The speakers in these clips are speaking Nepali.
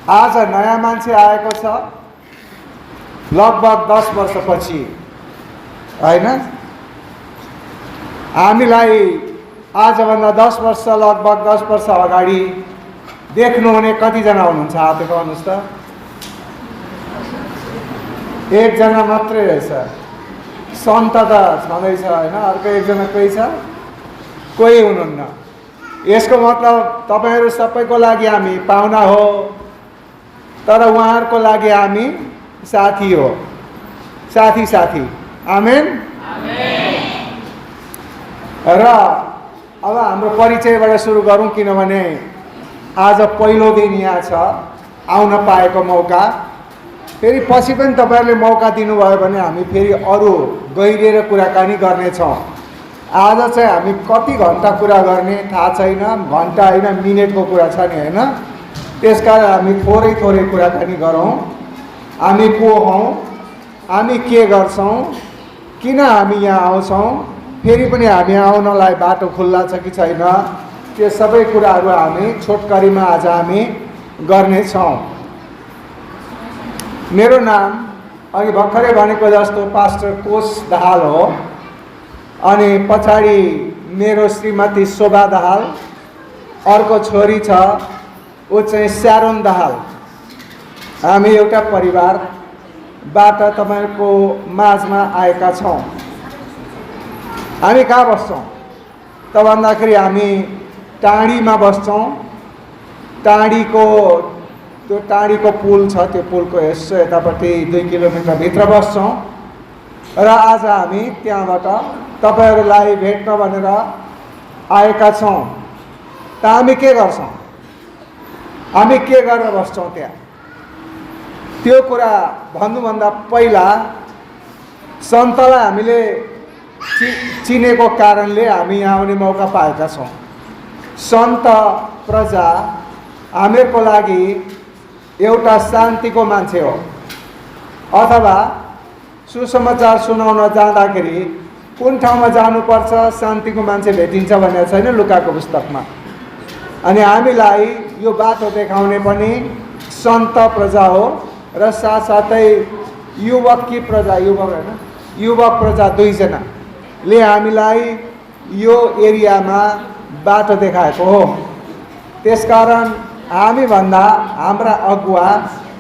आज नयाँ मान्छे आएको छ लगभग 10 वर्षपछि, होइन? हामीलाई आजभन्दा 10 वर्ष लगभग 10 वर्ष अगाडि देख्नुहुने कतिजना हुनुहुन्छ? हात उठाउनुहोस् त। एकजना मात्रै रहेछ। सन्त त छँदैछ, होइन? अर्को एकजना कोही छ? कोही हुनुहुन्न। यसको मतलब तपाईहरू सबैको लागि हामी पाहुना हो, तर उहाँहरूको लागि हामी साथी हो। साथी साथी, आमेन। र अब हाम्रो परिचयबाट सुरु गरौँ, किनभने आज पहिलो दिन यहाँ छ, आउन पाएको मौका। फेरि पछि पनि तपाईहरूले मौका दिनुभयो भने हामी फेरि अरू गहिरिएर कुराकानी गर्नेछौँ। आज चाहिँ हामी कति घन्टा कुरा गर्ने थाहा छैन, घन्टा होइन मिनेटको कुरा छ नि, होइन? त्यसकारण हामी थोरै थोरै कुराकानी गरौँ। हामी को हौँ, हामी के गर्छौँ, किन हामी यहाँ आउँछौँ, फेरि पनि हामी आउनलाई बाटो खुल्ला छ कि छैन, त्यो सबै कुराहरू हामी छोटकरीमा आज हामी गर्नेछौँ। मेरो नाम अघि भर्खरै भनेको जस्तो पास्टर कोश दाहाल हो, अनि पछाडि मेरो श्रीमती शोभा दाहाल, अर्को छोरी छ, ऊ चाहिँ स्यारोन दाहाल। हामी एउटा परिवारबाट तपाईँहरूको माझमा आएका छौँ। हामी कहाँ बस्छौँ त भन्दाखेरि हामी टाढीमा बस्छौँ। त्यो टाढीको पुल छ, त्यो पुलको यसो यतापट्टि 2 किलोमिटर भित्र बस्छौँ। र आज हामी त्यहाँबाट तपाईहरूलाई भेट्न भनेर आएका छौँ। त हामी के गर्छौँ, हामी के गरेर बस्छौँ त्यहाँ, त्यो कुरा भन्नुभन्दा पहिला सन्तलाई हामीले चिनेको कारणले हामी यहाँ आउने मौका पाएका छौँ। सन्त प्रजा हामीहरूको लागि एउटा शान्तिको मान्छे हो। अथवा सुसमाचार सुनाउन जाँदाखेरि कुन ठाउँमा जानुपर्छ, शान्तिको मान्छे भेटिन्छ भनेको छैन लुकाको पुस्तकमा। अनि हामीलाई यो बाटो देखाउने पनि सन्त प्रजा हो, र साथसाथै युवकी प्रजा, युवक प्रजा 2 जनाले हामीलाई यो एरियामा बाटो देखाएको हो। त्यसकारण हामीभन्दा हाम्रा अगुवा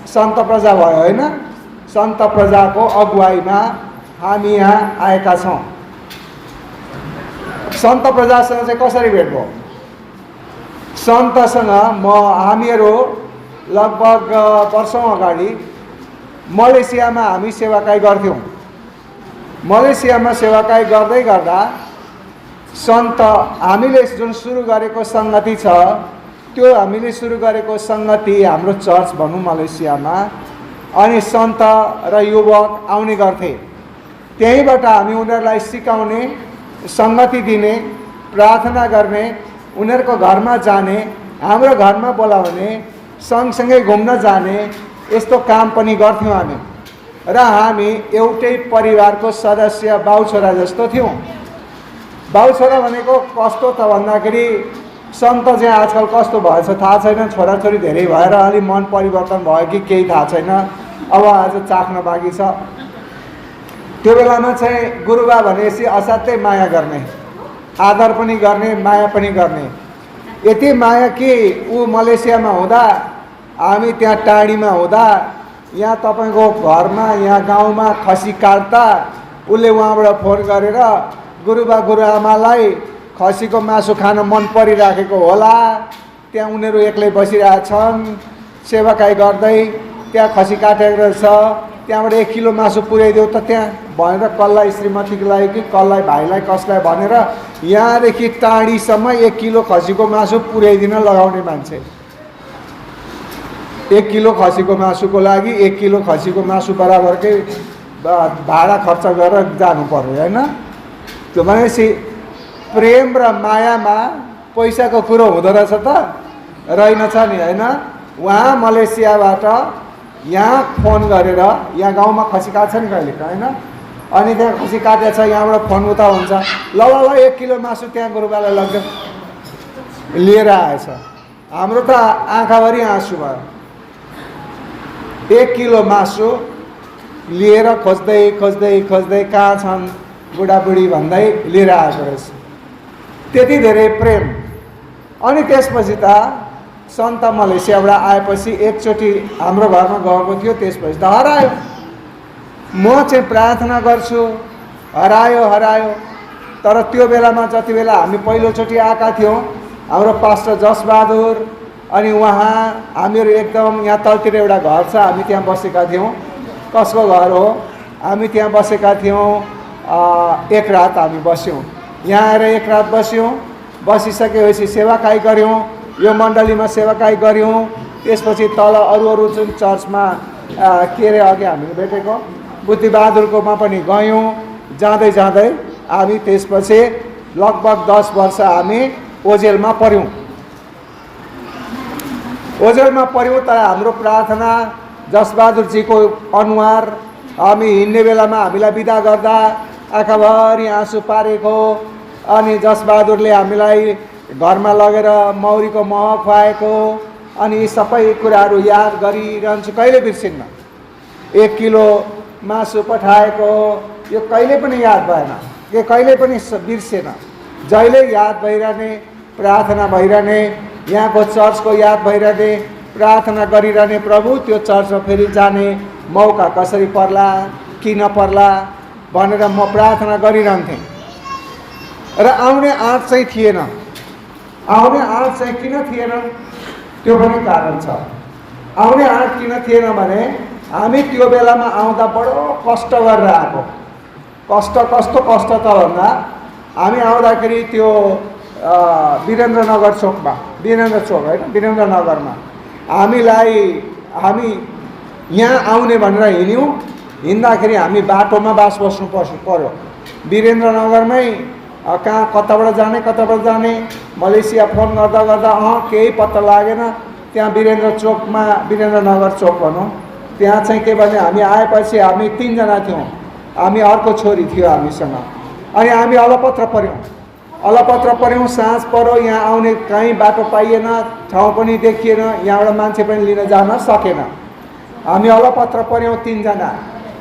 सन्त प्रजा भयो, होइन? सन्त प्रजाको अगुवाईमा हामी यहाँ आएका छौँ। सन्त प्रजासँग चाहिँ कसरी भेट भयो? सन्तसँग हामीहरू लगभग वर्षौँ अगाडि मलेसियामा हामी सेवाकाई गर्थ्यौँ। मलेसियामा सेवाकाई गर्दै गर्दा सन्त हामीले जुन सुरु गरेको सङ्गति छ, त्यो हामीले सुरु गरेको सङ्गति हाम्रो चर्च भनौँ मलेसियामा, अनि सन्त र युवक आउने गर्थे। त्यहीँबाट हामी उनीहरूलाई सिकाउने, सङ्गति दिने, प्रार्थना गर्ने, उनीहरूको घरमा जाने, हाम्रो घरमा बोलाउने, सँगसँगै घुम्न जाने, यस्तो काम पनि गर्थ्यौँ हामी। र हामी एउटै परिवारको सदस्य बाउछोरा जस्तो थियौँ। बाउछोरा भनेको कस्तो त भन्दाखेरि सन्त चाहिँ आजकल कस्तो भएछ थाहा छैन, छोराछोरी धेरै भएर अलि मन परिवर्तन भयो कि केही थाहा छैन, अब आज चाख्न बाँकी छ। त्यो बेलामा चाहिँ गुरुबा भनेपछि असाध्यै माया गर्ने, आदर पनि गर्ने, माया पनि गर्ने। यति माया कि ऊ मलेसियामा हुँदा, हामी त्यहाँ टाढीमा हुँदा, यहाँ तपाईँको घरमा, यहाँ गाउँमा खसी काट्दा उसले उहाँबाट फोन गरेर गुरुबा गुरुआमालाई खसीको मासु खान मन परिराखेको होला, त्यहाँ उनीहरू एक्लै बसिरहेछन् सेवाकाई गर्दै, त्यहाँ खसी काटेको रहेछ, त्यहाँबाट 1 किलो मासु पुर्याइदेऊ त त्यहाँ भनेर कसलाई श्रीमतीको लागि कि कसलाई भाइलाई कसलाई भनेर यहाँदेखि टाढीसम्म 1 किलो खसीको मासु पुर्याइदिन लगाउने मान्छे। 1 किलो खसीको मासुको लागि 1 किलो खसीको मासु बराबरकै भाडा खर्च गरेर जानु पर्यो, होइन? त्यो भनेपछि प्रेम र मायामा पैसाको कुरो हुँदो रहेछ त रहेनछ नि, होइन? उहाँ मलेसियाबाट यहाँ फोन गरेर, यहाँ गाउँमा खसी काट्छ नि कहिले, होइन? अनि त्यहाँ खसी काटेको छ, यहाँबाट फोन उता हुन्छ, ल 1 किलो मासु त्यहाँ गुरुबालाई लग्यो, लिएर आएछ। हाम्रो त आँखाभरि आँसु भयो। 1 किलो मासु लिएर खोज्दै खोज्दै खोज्दै कहाँ छन् बुढाबुढी भन्दै लिएर आएको रहेछ। त्यति धेरै प्रेम। अनि त्यसपछि त सन्त मलेसियाबाट आएपछि एकचोटि हाम्रो घरमा गएको थियो, त्यसपछि त हरायो। म चाहिँ प्रार्थना गर्छु, हरायो हरायो। तर त्यो बेलामा जति बेला हामी पहिलोचोटि आएका थियौँ, हाम्रो पास्टर जसबहादुर अनि उहाँ हामीहरू एकदम यहाँ तलतिर एउटा घर छ, हामी त्यहाँ बसेका थियौँ। कसको घर हो? हामी त्यहाँ बसेका थियौँ। एक रात हामी बस्यौँ, यहाँ आएर एक रात बस्यौँ। बसिसकेपछि सेवाकाई गऱ्यौँ, यो मण्डलीमा सेवाकाई गऱ्यौँ। त्यसपछि तल अरू अरू जुन चर्चमा के अरे अघि हामीले भेटेको बुद्धिबहादुरकोमा पनि गयौँ। जाँदै जाँदै हामी त्यसपछि लगभग 10 वर्ष हामी ओजेलमा पऱ्यौँ। ओजेलमा पऱ्यौँ, तर हाम्रो प्रार्थना जसबहादुरजीको अनुहार हामी हिँड्ने बेलामा हामीलाई बिदा गर्दा आँखाभरि आँसु पारेको, अनि जसबहादुरले हामीलाई घरमा लगेर मौरीको मह खुवाएको, अनि यी सबै कुराहरू याद गरिरहन्छु, कहिले बिर्सिन्न। 1 किलो मासु पठाएको, यो कहिले पनि याद भएन, यो कहिले पनि बिर्सेन। जहिले याद भइरहने, प्रार्थना भइरहने, यहाँको चर्चको याद भइरहने, प्रार्थना गरिरहने। प्रभु त्यो चर्चमा फेरि जाने मौका कसरी पर्ला कि नपर्ला भनेर म प्रार्थना गरिरहन्थेँ। र आउने आँट चाहिँ थिएन। आउने आँट चाहिँ किन थिएन त्यो पनि कारण छ। आउने आँट किन थिएन भने हामी त्यो बेलामा आउँदा बडो कष्ट गरेर आएको। कस्तो कष्ट त भन्दा हामी आउँदाखेरि त्यो वीरेन्द्रनगर चोकमा, वीरेन्द्र चोक होइन, वीरेन्द्रनगरमा हामी यहाँ आउने भनेर हिँड्यौँ। हिँड्दाखेरि हामी बाटोमा बास बस्नु पर्यो। वीरेन्द्रनगरमै कहाँ कताबाट जाने मलेसिया फोन गर्दा गर्दा केही पत्ता लागेन। त्यहाँ वीरेन्द्र चोकमा, वीरेन्द्रनगर चोक भनौँ, त्यहाँ चाहिँ के भने हामी आएपछि हामी 3 जना थियौँ। हामी अर्को छोरी थियो हामीसँग। अनि हामी अलपत्र पऱ्यौँ। साँझ पऱ्यो, यहाँ आउने कहीँ बाटो पाइएन, ठाउँ पनि देखिएन, यहाँबाट मान्छे पनि लिन जान सकेन। हामी अलपत्र पऱ्यौँ 3 जना।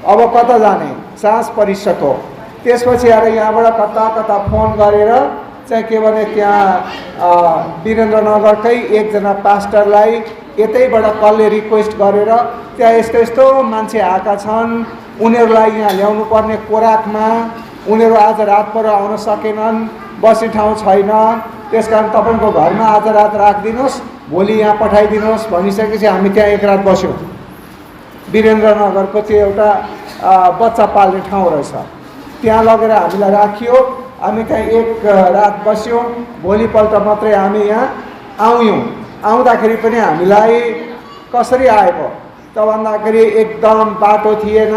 अब कता जाने? साँझ परिसक्यो। त्यसपछि आएर यहाँबाट कता फोन गरेर चाहिँ के भने त्यहाँ वीरेन्द्रनगरकै एकजना पास्टरलाई यतैबाट कसले रिक्वेस्ट गरेर त्यहाँ यस्तो मान्छे आएका छन्, उनीहरूलाई यहाँ ल्याउनु पर्ने कोराकमा, उनीहरू आज रात पर आउन सकेनन्, बस्ने ठाउँ छैन, त्यसकारण तपाईँको घरमा आज रात राखिदिनुहोस्, भोलि यहाँ पठाइदिनुहोस् भनिसकेपछि हामी त्यहाँ एक रात बस्यौँ। वीरेन्द्रनगरको त्यो एउटा बच्चा पाल्ने ठाउँ रहेछ, त्यहाँ लगेर हामीलाई राखियो। हामी त्यहाँ एक रात बस्यौँ। भोलिपल्ट मात्रै हामी यहाँ आयौँ। आउँदाखेरि पनि हामीलाई कसरी आएको त भन्दाखेरि एकदम बाटो थिएन,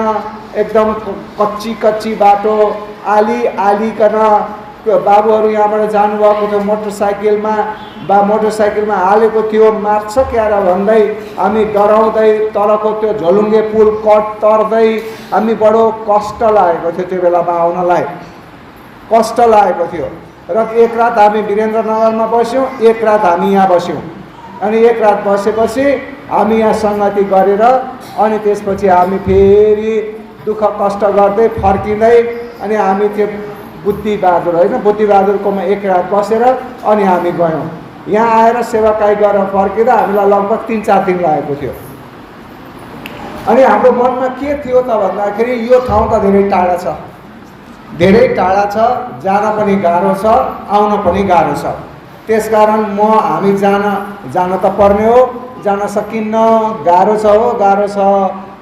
एकदम कच्ची बाटो, आलीकन त्यो बाबुहरू यहाँबाट जानुभएको थियो मोटरसाइकलमा हालेको थियो, मार्छ क्यार भन्दै हामी डराउँदै तलको त्यो झोलुङ्गे पुल तर्दै हामी बडो कष्ट लागेको थियो। त्यो बेलामा आउनलाई कष्ट लागेको थियो। र एक रात हामी वीरेन्द्रनगरमा बस्यौँ, एक रात हामी यहाँ बस्यौँ। अनि एक रात बसेपछि हामी यहाँ सङ्गति गरेर अनि त्यसपछि हामी फेरि दुःख कष्ट गर्दै फर्किँदै अनि हामी त्यो बुद्धिबहादुरकोमा एक रात बसेर अनि हामी गयौँ। यहाँ आएर सेवाकाई गरेर फर्किँदा हामीलाई लगभग 3-4 दिन लागेको थियो। अनि हाम्रो मनमा के थियो त भन्दाखेरि यो ठाउँ त धेरै टाढा छ, जान पनि गाह्रो छ, आउन पनि गाह्रो छ। त्यसकारण हामी जान त पर्ने हो, जान सकिन्न, गाह्रो छ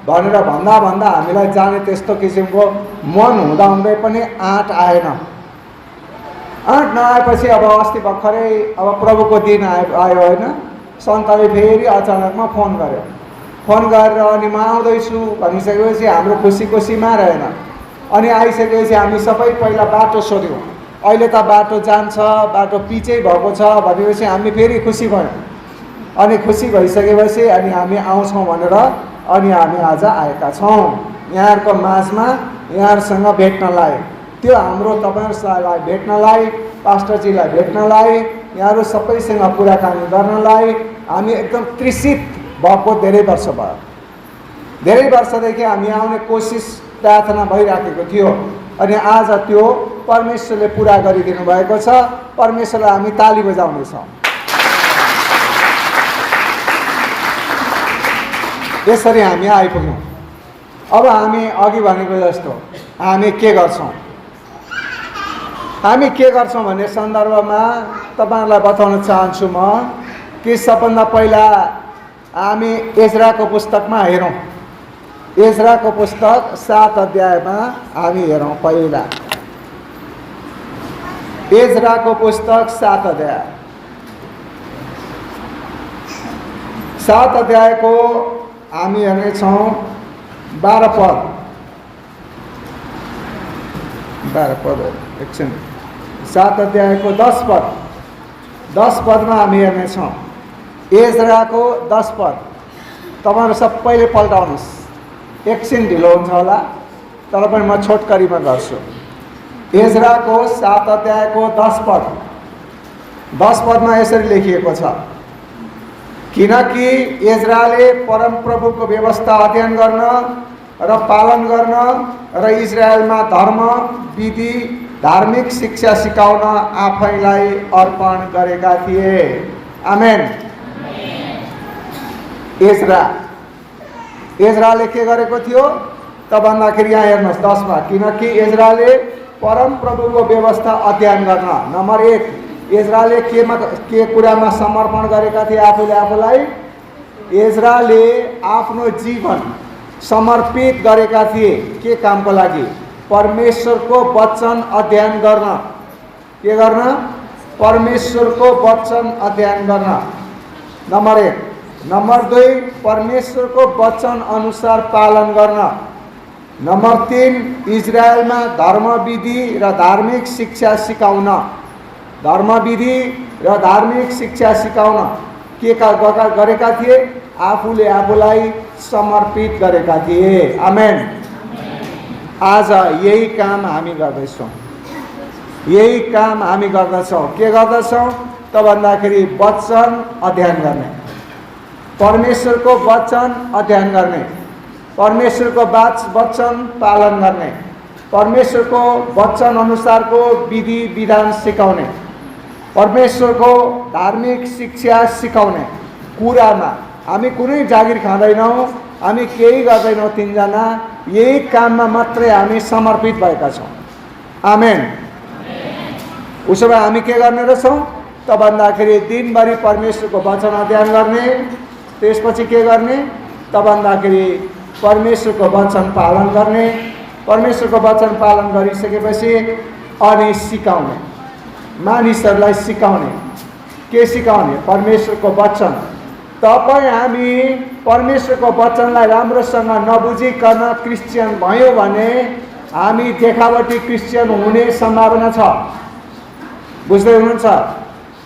भनेर भन्दा हामीलाई जाने त्यस्तो किसिमको मन हुँदै पनि आँट आएन। आँट नआएपछि अब अस्ति भर्खरै अब प्रभुको दिन आयो होइन, सन्तले फेरि अचानकमा फोन गरेर अनि म आउँदैछु भनिसकेपछि हाम्रो खुसीमा रहेन। अनि आइसकेपछि हामी सबै पहिला बाटो सोध्यौँ। अहिले त बाटो जान्छ, बाटो पिचै भएको छ भनेपछि हामी फेरि खुसी भयौँ। अनि खुसी भइसकेपछि अनि हामी आउँछौँ भनेर अनि हामी आज आएका छौँ यहाँहरूको माझमा, यहाँहरूसँग भेट्नलाई। त्यो हाम्रो तपाईँहरूलाई भेट्नलाई, पास्टरजीलाई भेट्नलाई, यहाँहरू सबैसँग कुराकानी गर्नलाई हामी एकदम तृषित भएको धेरै वर्ष भयो। धेरै वर्षदेखि हामी आउने कोसिस प्रार्थना भइराखेको थियो अनि आज त्यो परमेश्वरले पुरा गरिदिनु भएको छ। परमेश्वरलाई हामी ताली बजाउनेछौँ। यसरी हामी आइपुग्यौँ। अब हामी अघि भनेको जस्तो हामी के गर्छौँ भन्ने सन्दर्भमा तपाईँहरूलाई बताउन चाहन्छु म कि सबभन्दा पहिला हामी एज्राको पुस्तकमा हेरौँ। एज्राको पुस्तक 7 अध्यायमा हामी हेरौँ। पहिला एज्राको पुस्तक 7 अध्याय 7 अध्यायको हामी हेर्नेछौँ 12 पद एकछिन 7 अध्यायको 10 पदमा हामी हेर्नेछौँ। एज्राको 10 पद तपाईँहरू सबैले पल्टाउनुहोस्। एकछिन ढिलो हुन्छ होला तर पनि म छोटकरीमा गर्छु। एज्राको 7 अध्यायको 10 पदमा यसरी लेखिएको छ, किनकि एज्राले परमप्रभुको व्यवस्था अध्ययन गर्न र पालन गर्न र इजरायलमा धर्म विधि धार्मिक शिक्षा सिकाउन आफैलाई अर्पण गरेका थिए। आमेन। एज्राले के गरेको थियो त भन्दाखेरि यहाँ हेर्नुहोस् 10 मा, किनकि एज्राले परमप्रभुको व्यवस्था अध्ययन गर्न। नम्बर 1 एज्राले के कुरामा समर्पण गरेका थिए आफूलाई? एज्राले आफ्नो जीवन समर्पित गरेका थिए के कामको लागि? परमेश्वरको वचन अध्ययन गर्न। के गर्न? परमेश्वरको वचन अध्ययन गर्न। नम्बर 1। नम्बर 2 परमेश्वरको वचन अनुसार पालन गर्न। नम्बर 3 इजरायलमा धर्मविधि र धार्मिक शिक्षा सिकाउन। धर्मविधि र धार्मिक शिक्षा सिकाउन के गरेका थिए? आफूलाई समर्पित गरेका थिए। आमेन। आज यही काम हामी गर्दैछौँ। के गर्दछौँ त भन्दाखेरि वचन अध्ययन गर्ने, परमेश्वरको वचन अध्ययन गर्ने, परमेश्वरको वचन पालन गर्ने, परमेश्वरको वचन अनुसारको विधि विधान सिकाउने, परमेश्वरको धार्मिक शिक्षा सिकाउने कुरामा हामी कुनै जागिर खाँदैनौँ, हामी केही गर्दैनौँ। 3 जना यही काममा मात्रै हामी समर्पित भएका छौँ। आमेन। उसो भए हामी के गर्ने रहेछौँ त भन्दाखेरि दिनभरि परमेश्वरको वचन अध्ययन गर्ने, त्यसपछि के गर्ने त भन्दाखेरि परमेश्वरको वचन पालन गर्ने, परमेश्वरको वचन पालन गरिसकेपछि अनि सिकाउने, मानिसहरूलाई सिकाउने। के सिकाउने? परमेश्वरको वचन। हामी परमेश्वरको वचनलाई राम्रोसँग नबुझिकन क्रिस्चियन भयो भने हामी देखावटी क्रिस्चियन हुने सम्भावना छ। बुझ्दै हुनुहुन्छ?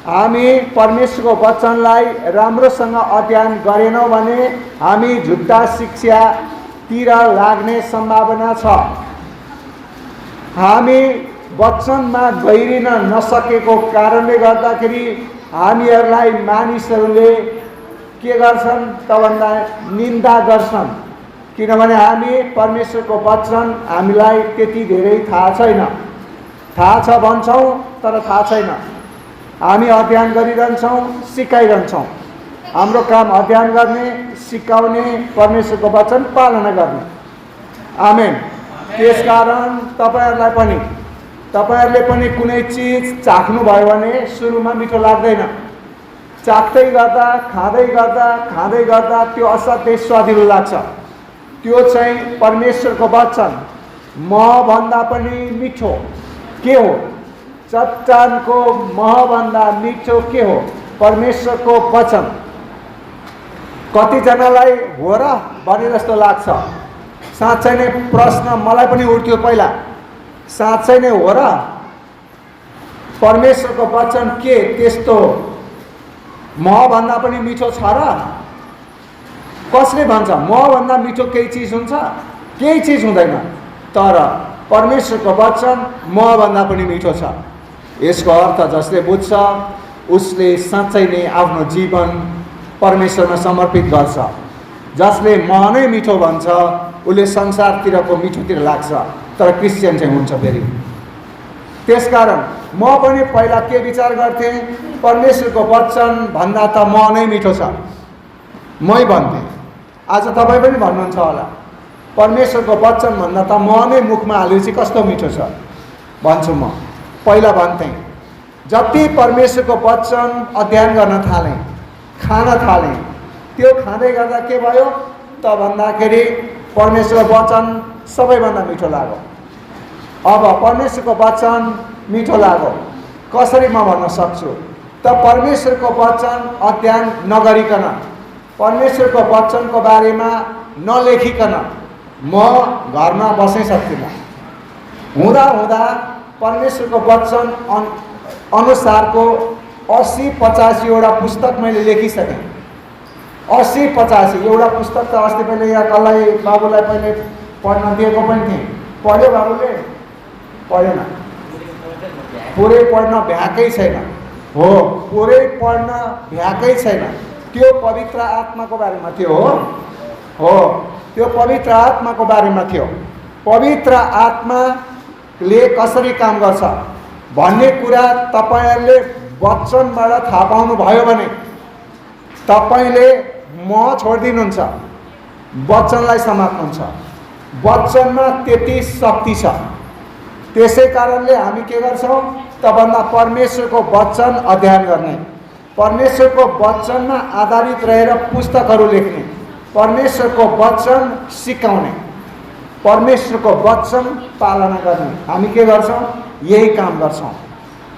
हामी परमेश्वरको वचनलाई राम्रोसँग अध्ययन गरेनौँ भने हामी झुट्टा शिक्षातिर लाग्ने सम्भावना छ। हामी वचनमा गहिरिन नसकेको कारणले गर्दाखेरि हामीहरूलाई मानिसहरूले के गर्छन् त भन्दा निन्दा गर्छन्, किनभने हामी परमेश्वरको वचन हामीलाई त्यति धेरै थाहा छैन। थाहा छ भन्छौँ तर थाहा छैन। हामी अध्ययन गरिरहन्छौँ, सिकाइरहन्छौँ। हाम्रो काम अध्ययन गर्ने, सिकाउने, परमेश्वरको वचन पालना गर्ने। आमेन। त्यसकारण तपाईहरूले पनि कुनै चिज चाख्नु भयो भने सुरुमा मिठो लाग्दैन। चाख्दै गर्दा खाँदै गर्दा त्यो असाध्यै स्वादिलो लाग्छ। त्यो चाहिँ परमेश्वरको वचन म भन्दा पनि मिठो के हो? चट्टानको महभन्दा मिठो के हो? परमेश्वरको वचन। कतिजनालाई हो र भने जस्तो लाग्छ। साँच्चै नै प्रश्न मलाई पनि उठ्थ्यो पहिला, साँच्चै नै हो र परमेश्वरको वचन के त्यस्तो महभन्दा पनि मिठो छ र? कसले भन्छ महभन्दा मिठो केही चिज हुन्छ? केही चिज हुँदैन। तर परमेश्वरको वचन महभन्दा पनि मिठो छ। यसको अर्थ जसले बुझ्छ उसले साँच्चै नै आफ्नो जीवन परमेश्वरमा समर्पित गर्छ। जसले म नै मिठो भन्छ उसले संसारतिरको मिठोतिर लाग्छ, तर क्रिस्चियन चाहिँ हुन्छ फेरि। त्यसकारण म पनि पहिला के विचार गर्थेँ, परमेश्वरको वचन भन्दा त म नै मिठो छ, मै भन्थेँ। आज तपाईँ पनि भन्नुहुन्छ होला, परमेश्वरको वचन भन्दा त म नै मुखमा हालेपछि कस्तो मिठो छ भन्छु म। पहिला भन्थेँ। जति परमेश्वरको वचन अध्ययन गर्न थालेँ, खान थालेँ, त्यो खाँदै गर्दा के भयो त भन्दाखेरि परमेश्वरको वचन सबैभन्दा मिठो लाग्यो। अब परमेश्वरको वचन मिठो लाग्यो कसरी म भन्न सक्छु त, परमेश्वरको वचन अध्ययन नगरिकन, परमेश्वरको वचनको बारेमा नलेखिकन म घरमा बस्नै सक्दिनँ। हुँदा हुँदा परमेश्वरको वचन अनुसारको 80-85वटा पुस्तक मैले लेखिसकेँ। 80-85 एउटा पुस्तक त अस्ति पहिले यहाँ कसलाई बाबुलाई पहिले पढ्न दिएको पनि थिएँ। पढ्यो बाबुले? पढेन। पुरै पढ्न भ्याएकै छैन। हो, पुरै पढ्न भ्याएकै छैन। त्यो पवित्र आत्माको बारेमा थियो। हो, त्यो पवित्र आत्माको बारेमा थियो। पवित्र आत्माले कसरी काम गर्छ भन्ने कुरा तपाईँहरूले वचनबाट थाहा पाउनु भयो भने तपाईँले म छोडिदिनुहुन्छ, वचनलाई समात्नुहुन्छ। वचनमा त्यति शक्ति छ। त्यसै कारणले हामी के गर्छौँ त भन्दा परमेश्वरको वचन अध्ययन गर्ने, परमेश्वरको वचनमा आधारित रहेर पुस्तकहरू लेख्ने, परमेश्वरको वचन सिकाउने, परमेश्वरको वचन पालना गर्ने। हामी के गर्छौँ? यही काम गर्छौँ।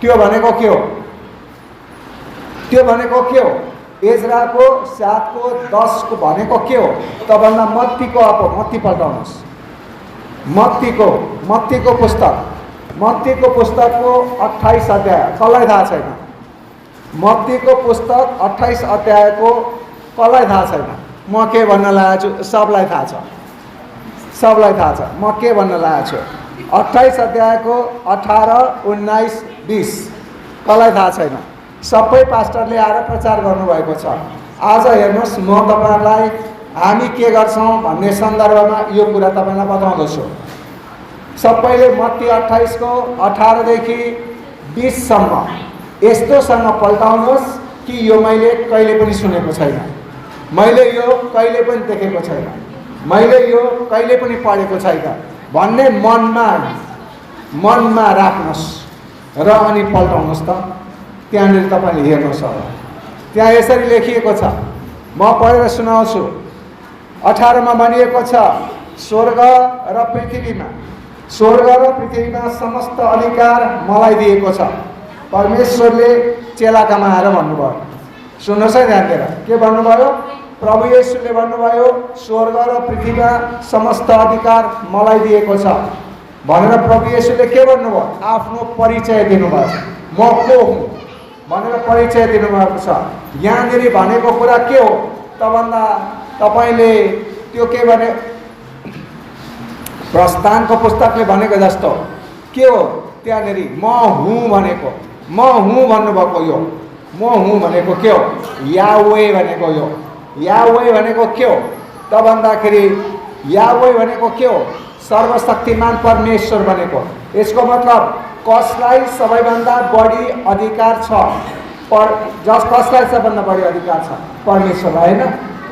त्यो भनेको के हो? त्यो भनेको के हो? एजराको 7:10 भनेको के हो त भन्दा मत्तीको मत्ती पल्टाउनुहोस्। मत्तीको पुस्तकको 28 अध्याय कसलाई थाहा छैन? मत्तीको पुस्तक 28 अध्यायको कसलाई थाहा छैन? म के भन्न लागेको छु सबलाई थाहा छ, सबलाई थाहा छ म के भन्न लागेको छु। 28 अध्यायको 18, 19, 20 कसलाई थाहा छैन? सबै पास्टरले आएर प्रचार गर्नुभएको छ। आज हेर्नुहोस्, म तपाईँलाई हामी के गर्छौँ भन्ने सन्दर्भमा यो कुरा तपाईँलाई बताउँदछु। सबैले मत्ती 28को 18 देखि 20सम्म यस्तोसँग पल्टाउनुहोस् कि यो मैले कहिले पनि सुनेको छैन, मैले यो कहिले पनि देखेको छैन, मैले यो कहिले पनि पढेको छैन भन्ने मनमा राख्नुहोस् र अनि पल्टाउनुहोस् त। त्यहाँनिर तपाईँले हेर्नुहोस् होला, त्यहाँ यसरी लेखिएको छ। म पढेर सुनाउँछु। 18 मा भनिएको छ, स्वर्ग र पृथ्वीमा समस्त अधिकार मलाई दिएको छ। परमेश्वरले चेलाकामा आएर भन्नुभयो। सुन्नुहोस् है ध्यान दिएर, के भन्नुभयो? प्रभु येशूले भन्नुभयो स्वर्ग र पृथ्वीमा समस्त अधिकार मलाई दिएको छ भनेर प्रभु येशूले के भन्नुभयो? आफ्नो परिचय दिनुभयो। म को हुँ भनेर परिचय दिनुभएको छ। यहाँनिर भनेको कुरा के हो त भन्दा तपाईँले त्यो के भने प्रस्थानको पुस्तकले भनेको जस्तो के हो त्यहाँनिर म हुँ भनेको, म हुँ भन्नुभएको। यो म हुँ भनेको के हो? याह्वे भनेको। यो याह्वे भनेको के हो त भन्दाखेरि याह्वे भनेको के हो? सर्वशक्तिमान परमेश्वर भनेको। यसको मतलब कसलाई सबैभन्दा बढी अधिकार छ? कसलाई सबैभन्दा बढी अधिकार छ? परमेश्वरलाई, होइन?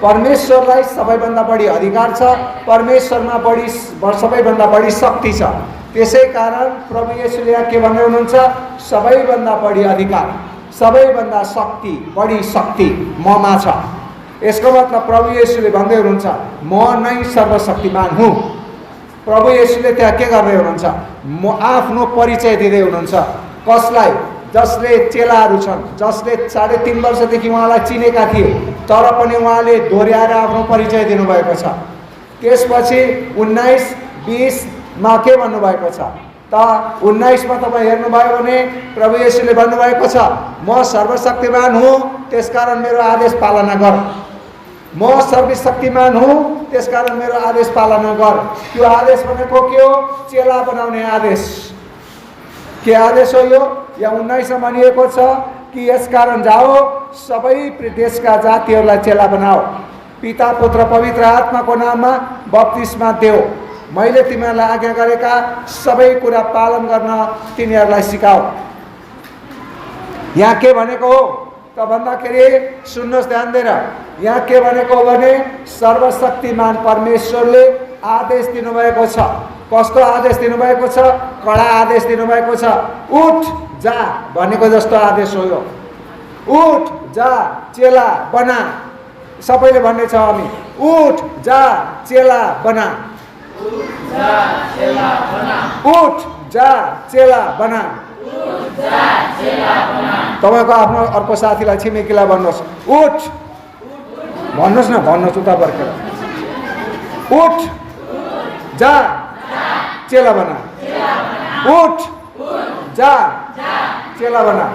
परमेश्वरलाई सबैभन्दा बढी अधिकार छ। परमेश्वरमा सबैभन्दा बढी शक्ति छ। त्यसै कारण प्रभु येशूले के भन्दै हुनुहुन्छ? सबैभन्दा बढी अधिकार, सबैभन्दा शक्ति, बढी शक्ति ममा छ। यसको मतलब प्रभु येशूले भन्दै हुनुहुन्छ म नै सर्वशक्तिमान हुँ। प्रभु येशूले त्यहाँ के गर्दै हुनुहुन्छ? म आफ्नो परिचय दिँदै हुनुहुन्छ। कसलाई? जसले चेलाहरू छन्, जसले 3.5 वर्षदेखि उहाँलाई चिनेका थिए, तर पनि उहाँले दोहोऱ्याएर आफ्नो परिचय दिनुभएको छ। त्यसपछि 19-20मा के भन्नुभएको छ त? 19मा तपाईँ हेर्नुभयो भने प्रभु येशूले भन्नुभएको छ म सर्वशक्तिमान हुँ, त्यसकारण मेरो आदेश पालना गर। म सर्वशक्तिमान हुँ, त्यसकारण मेरो आदेश पालना गर। त्यो आदेश भनेको के हो? चेला बनाउने आदेश। के आदेश हो यो? यहाँ 19मा भनिएको छ कि यसकारण जाओ, सबै देशका जातिहरूलाई चेला बनाओ पिता पुत्र पवित्र आत्माको नाममा बप्तिस्मा देऊ। मैले तिमीहरूलाई आज्ञा गरेका सबै कुरा पालन गर्न तिनीहरूलाई सिकाऊ। यहाँ के भनेको हो त भन्दाखेरि सुन्नुहोस् ध्यान दिएर, यहाँ के भनेको हो भने सर्वशक्तिमान परमेश्वरले आदेश दिनुभएको छ। कस्तो आदेश दिनुभएको छ? कडा आदेश दिनुभएको छ। उठ जा भनेको जस्तो आदेश हो यो। उठ जा चेला बना। सबैले भन्ने छ हामी, उठ जा चेला बना। उठ जा चेला बना। तपाईँको आफ्नो अर्को साथीलाई छिमेकीलाई भन्नुहोस्, उठ भन्नुहोस् न, भन्नुहोस् उता फर्केर, उठ जा चेला बना। उठ जा चेला बना।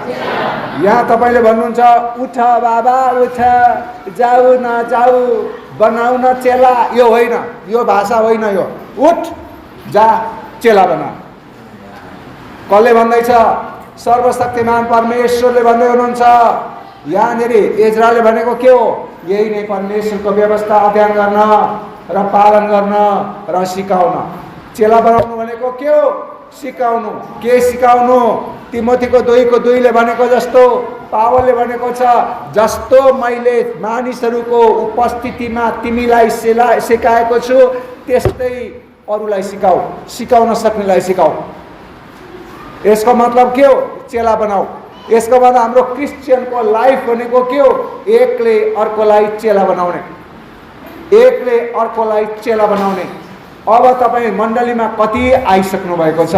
यहाँ तपाईँले भन्नुहुन्छ उठ बाबा उठ, जाऊ न जाऊ, बनाऊ न चेला। यो होइन, यो भाषा होइन यो। उठ जा चेला बना। कसले भन्दैछ? सर्वशक्तिमान परमेश्वरले भन्दै हुनुहुन्छ। यहाँनिर इजरायलले भनेको के हो? यही नै परमेश्वरको व्यवस्था अध्ययन गर्न र पालन गर्न र सिकाउन। चेला बनाउनु भनेको के हो? सिकाउनु। के सिकाउनु? तिमोथीको 2:2ले भनेको जस्तो पावलले भनेको छ, जस्तो मैले मानिसहरूको उपस्थितिमा तिमीलाई सिकाएको छु त्यस्तै अरूलाई सिकाऊ। सिकाउन सक्नेलाई सिकाऊ। यसको मतलब के हो? चेला बनाऊ। यसको मतलब हाम्रो क्रिस्चियनको लाइफ भनेको के हो? एकले अर्कोलाई चेला बनाउने, एकले अर्कोलाई चेला बनाउने। अब तपाईँ मण्डलीमा कति आइसक्नु भएको छ?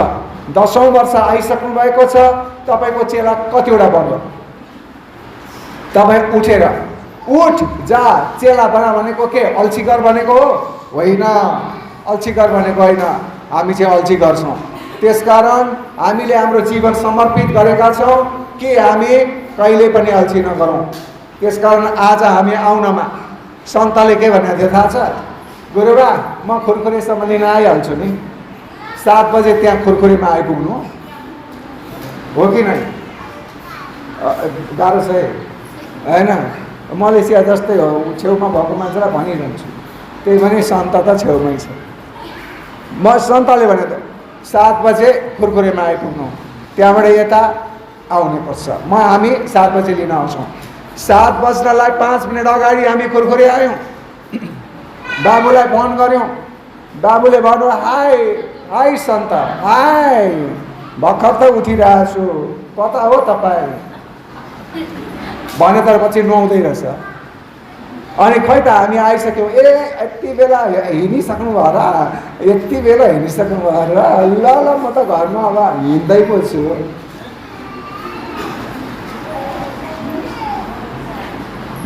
10औं वर्ष आइसक्नु भएको छ। तपाईँको चेला कतिवटा बन्यो? तपाईँ उठेर उठ जा चेला बना भनेको के? अल्छीगर भनेको हो? होइन, अल्छीगर भनेको होइन। हामी चाहिँ अल्छीगर छौँ। त्यसकारण हामीले हाम्रो जीवन समर्पित गरेका छौँ कि हामी कहिले पनि अल्छी नगरौँ। त्यसकारण आज हामी आउनमा सन्तले के भनेको थियो थाहा छ? गुरुबा म खुरखुरीसम्म लिन आइहाल्छु नि, 7 बजे त्यहाँ खुरखुरीमा आइपुग्नु हो कि नै? गाह्रो छ होइन? मलेसिया जस्तै हो, छेउमा भएको मान्छेलाई भनिरहन्छु, त्यही पनि सन्त त छेउमै छ। म सन्तले भने त 7 बजे खुरखुरीमा आइपुग्नु, त्यहाँबाट यता आउनु पर्छ। हामी 7 बजे लिन आउँछौँ। 7 बज्नलाई 5 मिनट अगाडि हामी खुरखुरी आयौँ। बाबुलाई फोन गऱ्यौँ। बाबुले भन्यो हाई हाई सन्त, हाई भर्खर त उठिरहेको छु, कता हो तपाईँ भने तर पछि नुहाउँदै रहेछ। अनि खै त हामी आइसक्यौँ। ए यति बेला हिँडिसक्नु भयो र, यति बेला हिँडिसक्नु भयो र, ल ल म त घरमा अब हिँड्दै पो छु।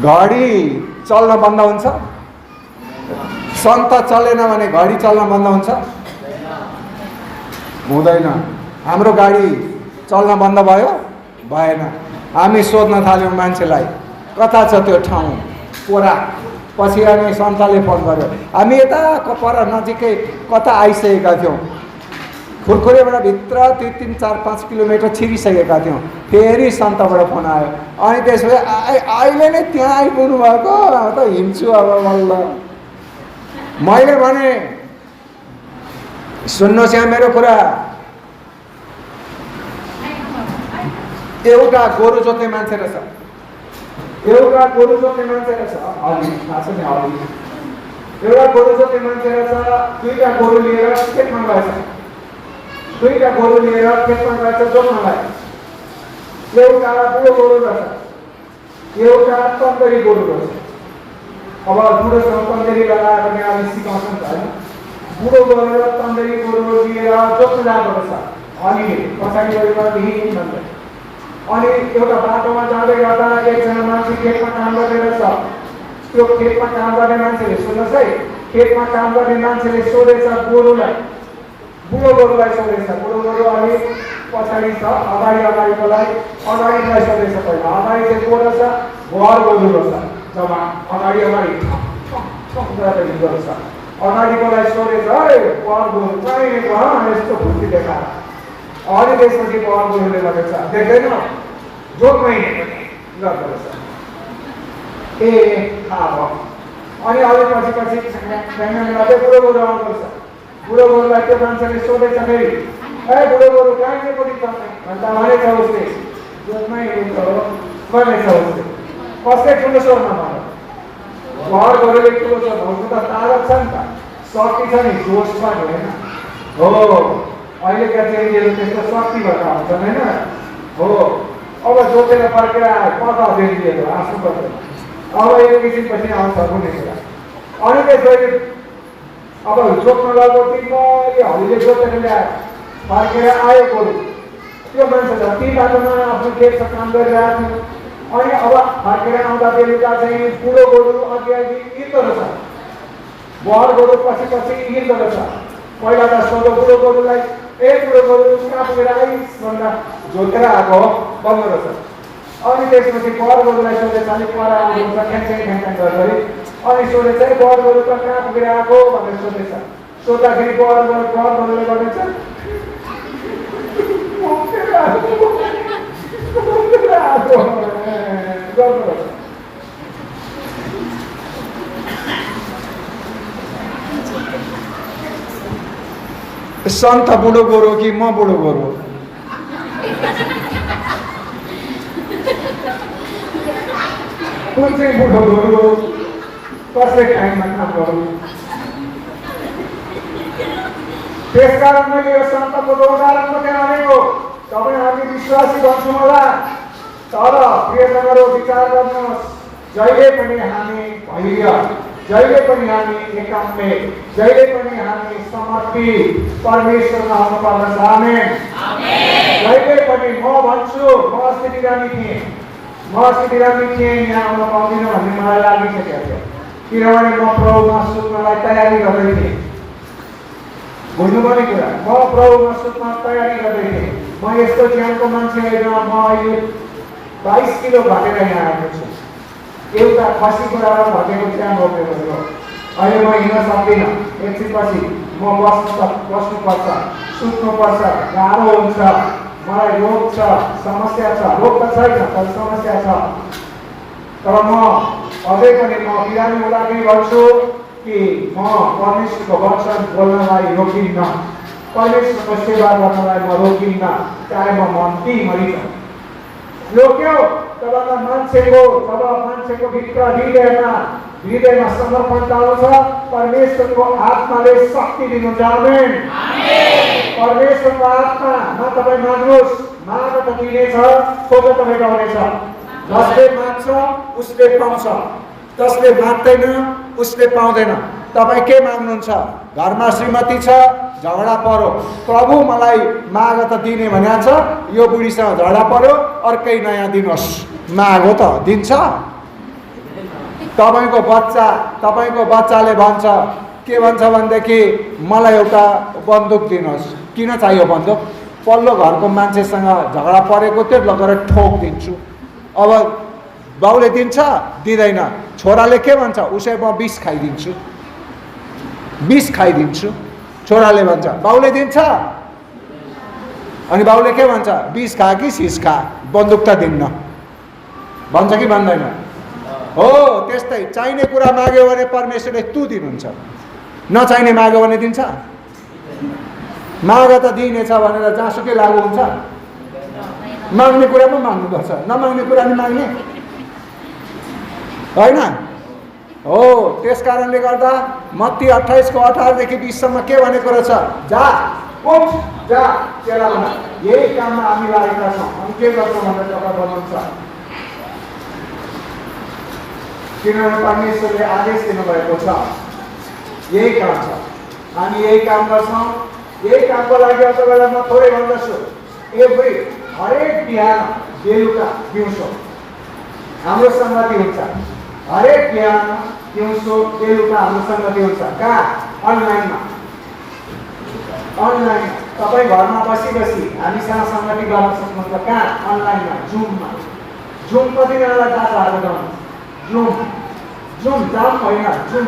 घडी चल्न बन्द हुन्छ? सन्त चलेन भने घडी चल्न बन्द हुन्छ? हुँदैन। हाम्रो गाडी चल्न बन्द भयो? भएन। हामी सोध्न थाल्यौँ मान्छेलाई, कता छ त्यो ठाउँ पोरा। पछि अनि सन्तले फोन गर्यो। हामी यता पर नजिकै कता आइसकेका थियौँ। खुरखुरीबाट भित्र 3-4-5 किलोमिटर छिरिसकेका थियौँ। फेरि सन्तबाट फोन आयो। अनि त्यसपछि अहिले नै त्यहाँ आइपुग्नु भएको, त हिँड्छु अब बल्ल। मैले भने सुन्नुहोस् यहाँ मेरो कुरा, एउटा गोरु जोत्ने मान्छे रहेछ, एउटा गोरु जोत्ने मान्छे रहेछ, थाहा छ नि, एउटा गोरु जोत्ने मान्छे रहेछ। 2टा गोरु लिएर खेतमा गएछ, 2टा गोरु लिएर खेतमा गएछ जोत्नलाई। एउटा बुढो गोरु रहेछ, एउटा तन्दरी गोरु रहेछ। अब बुढोसँग तन्दरी लगाएर पनि हामी सिकाउँछ नि त होइन? बुढो गोरु र तन्दरी गोरु लिएर जोत्न जाँदो रहेछ। अनि पछाडि गएर हिँड्नु भन्दै, अनि एउटा बाटोमा जाँदै गर्दा एकजना मान्छे खेतमा काम गर्ने रहेछ। त्यो खेतमा काम गर्ने मान्छेले, सुन्नुहोस् है, खेतमा काम गर्ने मान्छेले सोधेछ गोरुलाई, बुढो गोरुलाई सोधेछ। बुढो गोरु अनि पछाडि छ, अगाडिकोलाई सोधेछ। पहिला अगाडि चाहिँ को रहेछ? घर गोरु रहेछ। जब अगाडि हिँड्दो रहेछ, अगाडिकोलाई सोधेछ, है घर गोरु कहीँ गयो यस्तो फुर्ती देखाएर। अनि त्यसपछि घर गोरुले भनेछ, देख्दैन जोत्मै गर्दो रहेछ। ए थाहा भयो, अनि अलिक पछि पछि फ्यामिलीलाई बुढो गोरु आउँदछ। बुढो गोरुलाई त्यो मान्छेले सोधेछ फेरि, ए बुढो गोरु कहाँ गएको नि भन्दा भनेछ उसले, जोतमै गएको हो भनेछ उसले। कसले ठुलो स्वरमा भन्यो? घर गोरुले ठुलो स्वर, उसको त तागत छ नि त, शक्ति छ नि, जोस छ नि होइन हो। अहिलेका चेलीहरू त्यस्तो शक्ति भएर आउँछन् होइन हो। अब जोतेर फर्केर आयो कता चेलीहरू हाँस्नु पर्दैन। अब एक किसिमपछि आउँछ कुनै कुरा। अनि त्यसपछि अब जोत्न गएको दिनमा यो हलीले जोतेर ल्यायो, फर्केर आयो गोरु। त्यो मान्छे जति बाटोमा आफ्नो खेतमा काम गरिरहेको थियो, अनि अब फर्केर आउँदा बेलुका चाहिँ बुढो गोरु अघि अघि हिँड्दो रहेछ, बहर गोरु पछि पछि हिँड्दो रहेछ। पहिला त सोधो बुढो गोरुलाई, ए बुढो गोरु कहाँ पुगेर आइस भन्दा जोतेर आएको हो भन्दो रहेछ। अनि त्यसपछि बहर गोरुलाई सोधेछ, अलिक पर आउनुहुन्छ ख्याङख्याङ ख्याङख्याङ गर्दै। अनि सोधेछ, ए बहर गोरु त कहाँ पुगेर आएको भनेर सोधेछ। सोद्धाखेरि बहर गोरुले भनेछ, सन्त बुढो गोरु कि म बुढो गोरु? कुन चाहिँ बुढो गोरु, कसले टाइममा काम गरौँ? त्यसकारण मैले यो सन्तको उदाहरण मात्रै भनेको। तपाईँ हामी विश्वासी भन्छु होला, तर प्रियजनहरू विचार गर्नुहोस्, जहिले पनि हामी धैर्य, जहिले पनि हामी एकान्त, जहिले पनि हामी समर्पित परमेश्वरमा हुनुपर्दछ। आमेन। जहिले पनि म भन्छु, म अस्ति बिरामी थिएँ यहाँ आउन पाउँदिनँ भन्ने मलाई लागिसकेको थियो, किनभने म प्रभुमा सुत्नलाई तयारी गर्दै थिएँ। बुझ्नुपर्ने कुरा, म प्रभुमा सुत्न तयारी गर्दै थिएँ। म यस्तो ज्यानको मान्छे होइन, म अहिले 22 किलो घटेर यहाँ आएको छु। एउटा खसी कुराबाट घटेको ज्यान रोपेको छु। अहिले म हिँड्न सक्दिनँ, एकछिनपछि म बस्नुपर्छ, सुत्नुपर्छ, गाह्रो हुन्छ, मलाई रोग छ, समस्या छ। रोग त छैन तर समस्या छ। तर म अझै पनि म बिरामी हुँदाखेरि भन्छु कि म परमेश्वरको वचन बोल्नलाई रोकिन्न, परमेश्वरको सेवा गर्नलाई म रोकिन्न, चाहे म मन्ती मरिजाउँ। रोक्यो जब मान्छेको भित्र हृदयमा समर्पणता आउँछ, परमेश्वरको आत्माले शक्ति दिनुहुन्छ। आमेन। परमेश्वरको आत्मा तपाईँ माग्नुहोस्, माग त दिनेछ, खोज त भेटाउनेछ। जसले माग्छ उसले पाउँछ, जसले माग्दैन उसले पाउँदैन। तपाईँ के माग्नुहुन्छ? घरमा श्रीमती छ, झगडा पर्यो, प्रभु मलाई माग त दिने भनेको छ, यो बुढीसँग झगडा पर्यो, अर्कै नयाँ दिनुहोस्, मागो त दिन्छ। तपाईँको बच्चाले भन्छ, के भन्छ भनेदेखि मलाई एउटा बन्दुक दिनुहोस्। किन चाहियो बन्दुक? पल्लो घरको मान्छेसँग झगडा परेको त्यो लगेर ठोक दिन्छु। अब बाउले दिन्छ दिँदैन, छोराले के भन्छ, उसै म विष खाइदिन्छु। छोराले भन्छ, बाउले दिन्छ, अनि बाउले के भन्छ, विष खा कि सिस खा, बन्दुक त दिन्न भन्छ कि भन्दैन? हो त्यस्तै, चाहिने कुरा माग्यो भने परमेश्वरले तु दिनुहुन्छ, नचाहिने माग्यो भने दिन्छ? माग त दिनेछ भनेर जहाँसुकै लागु हुन्छ? माग्ने कुरामा माग्नुपर्छ, नमाग्ने कुरा नि माग्ने होइन हो। त्यस कारणले गर्दा मत्ती 28:18 देखि 20 सम्म के भनेको रहेछ? जा उठ जा चेला बना। यही काममा हामी लागेका छौँ। अनि के गर्छौँ भनेर तपाईँ भन्नुहुन्छ? किनभने परमेश्वरले आदेश दिनुभएको छ, यही काम छ, हामी यही काम गर्छौँ। यही कामको लागि अर्को बेला म थोरै भन्दछु, हरेक बिहान बेलुका दिउँसो हाम्रो सङ्गति हुन्छ। हरेक बिहान दिउँसो बेलुका हाम्रो सङ्गति हुन्छ। कहाँ? अनलाइनमा। तपाईँ घरमा बसी हामीसँग सङ्गति गर्न सक्नुहुन्छ। कहाँ? अनलाइनमा, जुममा। जुम कतिजनालाई थाहा छ? जुम जाम होइन, जुम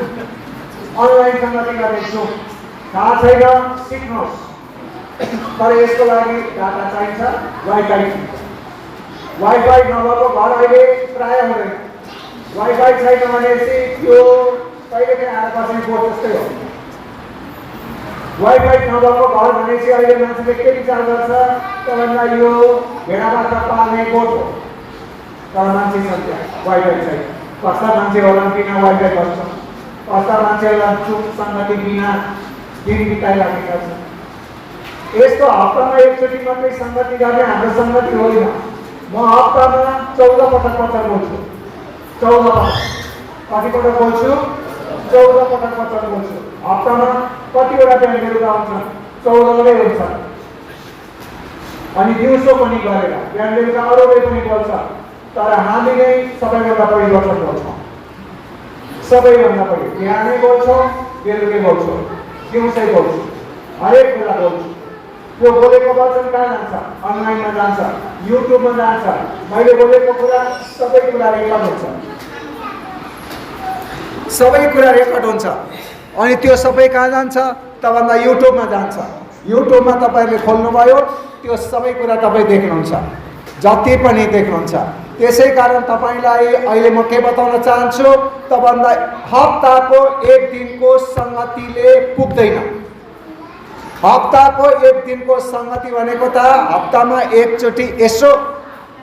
अनलाइन सङ्गति गर्ने जुम। थाहा छैन? सिक्नुहोस्। तर यसको लागि डाटा चाहिन्छ, वाइफाई नभएको घर अहिले प्राय हुँदैन। वाइफाई छैन भनेपछि त्यो कहिलेकाहीँ आएर बस्ने बोर्ड जस्तै हो। वाइफाई नभएको घर भनेपछि अहिले मान्छेले के विचार गर्छ तपाईँलाई यो भेडा बाख्रा पाल्ने बोर्ड हो, तर मान्छे सङ्ख्या वाइफाई छैन। कस्ता मान्छे होला बिना वाइफाई बस्छ, कस्ता मान्छेहरूलाई चुप सङ्गति बिना दिन बिताइराखेका छन्। यस्तो हप्तामा एकचोटि मात्रै सङ्गति गर्ने हाम्रो सङ्गति होइन। म हप्तामा 14 पटक पत्र बोल्छु। 14 पटक कतिपटक बोल्छु? 14 पटक पत्र बोल्छु। हप्तामा कतिवटा बिहान बेलुका आउँछ? 14 हुन्छ। अनि दिउँसो पनि गरेर बिहान बेलुका अरूले पनि बोल्छ, तर हामी नै सबैभन्दा बढी वचन बोल्छौँ। सबैभन्दा बढी बिहानै बोल्छौँ, बेलुकै बोल्छौँ, दिउँसै बोल्छु, हरेक बेला बोल्छु। त्यो बोलेको वचन कहाँ जान्छ? अनलाइनमा जान्छ, युट्युबमा जान्छ। मैले बोलेको कुरा सबै कुरा रेकर्ड हुन्छ, सबै कुरा रेकर्ड हुन्छ। अनि त्यो सबै कहाँ जान्छ? तपाईँभन्दा युट्युबमा जान्छ। युट्युबमा तपाईँहरूले खोल्नुभयो, त्यो सबै कुरा तपाईँ देख्नुहुन्छ, जति पनि देख्नुहुन्छ। त्यसै कारण तपाईँलाई अहिले म के बताउन चाहन्छु, तपाईँलाई हप्ताको एक दिनको सङ्गतिले पुग्दैन। हप्ताको एक दिनको सङ्गति भनेको त हप्तामा एकचोटि यसो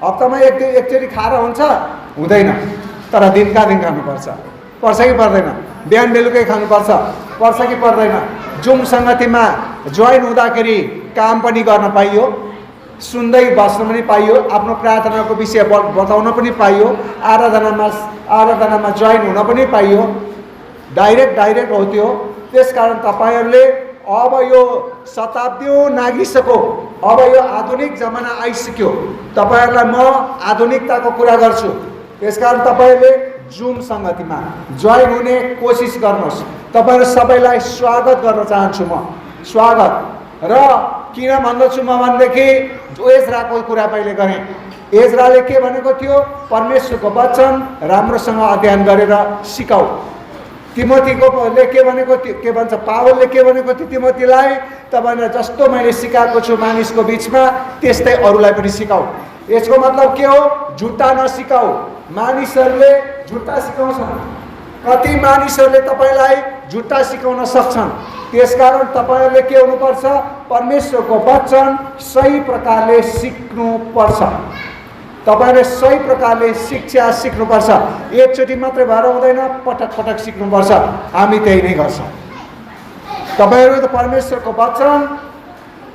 हप्तामा एकचोटि खाएर हुन्छ? हुँदैन। तर दिनका दिन खानुपर्छ। पर्छ कि पर्दैन? बिहान बेलुकै खानुपर्छ। पर्छ कि पर्दैन? जुम सङ्गतिमा जोइन हुँदाखेरि काम पनि गर्न पाइयो, सुन्दै बस्न पनि पाइयो, आफ्नो प्रार्थनाको विषय बताउन पनि पाइयो, आराधनामा जोइन हुन पनि पाइयो। डाइरेक्ट हो त्यो। त्यसकारण तपाईँहरूले अब यो शताब्दीौँ नागिसक्यो, अब यो आधुनिक जमाना आइसक्यो। तपाईँहरूलाई म आधुनिकताको कुरा गर्छु। त्यसकारण तपाईँहरूले जुम सङ्गतिमा जोइन हुने कोसिस गर्नुहोस्। तपाईँहरू सबैलाई स्वागत गर्न चाहन्छु म। स्वागत। र किन भन्दछु म भनेदेखि एज्राको कुरा पहिले गरेँ। एज्राले के भनेको थियो? परमेश्वरको वचन राम्रोसँग अध्ययन गरेर सिकाऊ। तिमोथीले के भनेको थियो? के भन्छ? पावलले के भनेको थियो तिमोथीलाई? तपाईँलाई जस्तो मैले सिकाएको छु मानिसको बिचमा, त्यस्तै अरूलाई पनि सिकाऊ। यसको मतलब के हो? झुट्टा नसिकाऊ। मानिसहरूले झुट्टा सिकाउँछन्। कति मानिसहरूले तपाईँलाई झुट्टा सिकाउन सक्छन्। त्यसकारण तपाईँहरूले के हुनुपर्छ? परमेश्वरको वचन सही प्रकारले सिक्नुपर्छ। तपाईँले सही प्रकारले शिक्षा सिक्नुपर्छ। एकचोटि मात्रै भएर हुँदैन, पटक पटक सिक्नुपर्छ। हामी त्यही नै गर्छौँ। तपाईँहरू त परमेश्वरको वचन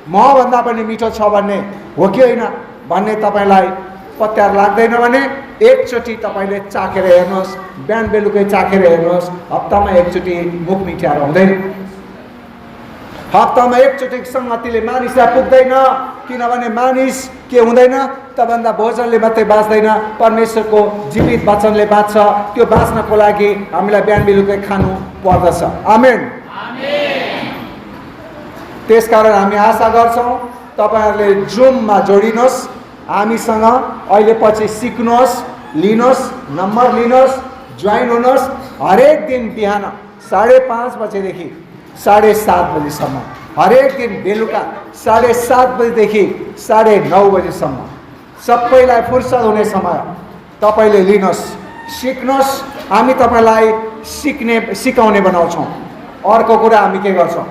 मभन्दा पनि मिठो छ भन्ने हो कि होइन भन्ने तपाईँलाई पत्यार लाग्दैन भने एकचोटि तपाईँले चाखेर हेर्नुहोस्, बिहान बेलुकै चाखेर हेर्नुहोस्। हप्तामा एकचोटि मुख मिठाएर हुँदैन। हप्तामा एकचोटि सङ्गतिले मानिसलाई पुग्दैन, किनभने मानिस के हुँदैन? तपाईँभन्दा भोजनले मात्रै बाँच्दैन, परमेश्वरको जीवित वचनले बाँच्छ। त्यो बाँच्नको लागि हामीलाई बिहान बेलुकै खानु पर्दछ। आमेन। त्यसकारण हामी आशा गर्छौँ तपाईँहरूले जुममा जोडिनुहोस्, हामीसँग अहिले पछि सिक्नुहोस्, लिनुहोस्, नम्बर लिनुहोस्, जोइन हुनुहोस्। हरेक दिन बिहान 5:30 बजेदेखि 7:30 बजीसम्म, हरेक दिन बेलुका 7:30 बजीदेखि 9:30 बजीसम्म सबैलाई फुर्सद हुने समय तपाईँले लिनुहोस्, सिक्नुहोस्। हामी तपाईँलाई सिकाउने बनाउँछौँ। अर्को कुरा हामी के गर्छौँ?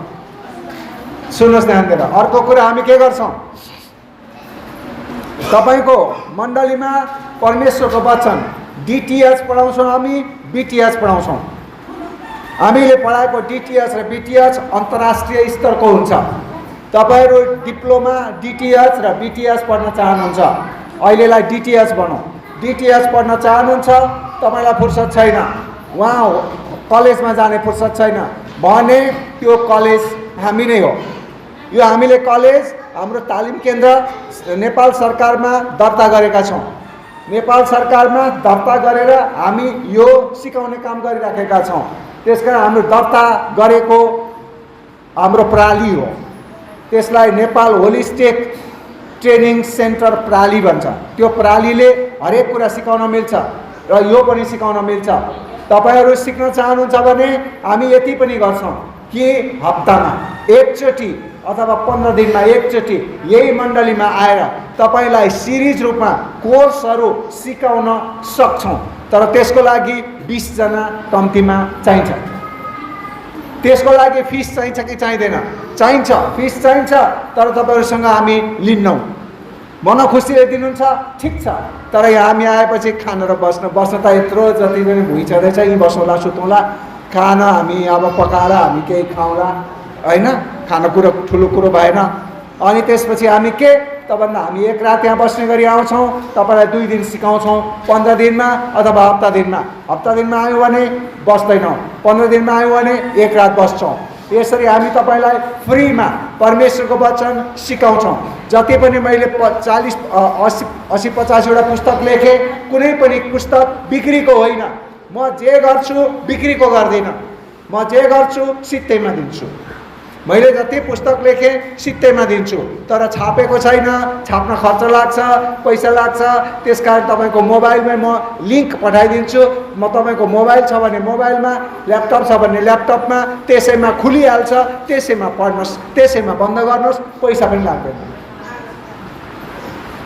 सुन्नुहोस् ध्यान दिएर। अर्को कुरा हामी के गर्छौँ? तपाईँको मण्डलीमा परमेश्वरको वचन डिटिएच पढाउँछौँ, हामी बिटिएच पढाउँछौँ। हामीले पढाएको डिटिएच र बिटिएच अन्तर्राष्ट्रिय स्तरको हुन्छ। तपाईँहरू डिप्लोमा डिटिएच र बिटिएच पढ्न चाहनुहुन्छ, अहिलेलाई डिटिएच भनौँ। डिटिएच पढ्न चाहनुहुन्छ, तपाईँलाई फुर्सद छैन, उहाँ कलेजमा जाने फुर्सद छैन भने त्यो कलेज हामी नै हो। यो हामीले कलेज हाम्रो तालिम केन्द्र नेपाल सरकारमा दर्ता गरेका छौँ। नेपाल सरकारमा दर्ता गरेर हामी यो सिकाउने काम गरिराखेका छौँ। त्यसकारण हाम्रो दर्ता गरेको हाम्रो प्रणाली हो। त्यसलाई नेपाल होलिस्टिक ट्रेनिङ सेन्टर प्रणाली भन्छ। त्यो प्रणालीले हरेक कुरा सिकाउन मिल्छ र यो पनि सिकाउन मिल्छ। तपाईँहरू सिक्न चाहनुहुन्छ भने हामी यति पनि गर्छौँ कि हप्तामा एकचोटि अथवा 15 दिनमा एकचोटि यही मण्डलीमा आएर तपाईँलाई सिरिज रूपमा कोर्सहरू सिकाउन सक्छौँ। तर त्यसको लागि 20 जना कम्तीमा चाहिन्छ। त्यसको लागि फिस चाहिन्छ कि चाहिँदैन? चाहिन्छ, फिस चाहिन्छ। तर तपाईँहरूसँग हामी लिन्नौँ। मन खुसीले दिनुहुन्छ, ठिक छ। तर यहाँ हामी आएपछि खान र बस्न त यत्रो जति पनि भुइँ चढेछ, यहीँ बसौँला सुतौँला, खाना हामी अब पकाएर हामी केही खाउँला होइन, खानेकुरो ठुलो कुरो भएन। अनि त्यसपछि हामी के त भन्दा हामी एक रात यहाँ बस्ने गरी आउँछौँ, तपाईँलाई 2 दिन सिकाउँछौँ, 15 दिनमा अथवा हप्ता दिनमा आयौँ भने बस्दैनौँ, 15 दिनमा आयौँ भने एक रात बस्छौँ। यसरी हामी तपाईँलाई फ्रीमा परमेश्वरको वचन सिकाउँछौँ। जति पनि मैले 40-80-50वटा पुस्तक लेखेँ, कुनै पनि पुस्तक बिक्रीको होइन। म जे गर्छु बिक्रीको गर्दिनँ, म जे गर्छु सित्तैमा दिन्छु। मैले जति पुस्तक लेखेँ सित्तैमा दिन्छु, तर छापेको छैन, छाप्न खर्च लाग्छ, पैसा लाग्छ। त्यसकारण तपाईँको मोबाइलमै म लिङ्क पठाइदिन्छु। म तपाईँको मोबाइल छ भने मोबाइलमा, ल्यापटप छ भने ल्यापटपमा, त्यसैमा खुलिहाल्छ, त्यसैमा पढ्नुहोस्, त्यसैमा बन्द गर्नुहोस्, पैसा पनि लाग्दैन।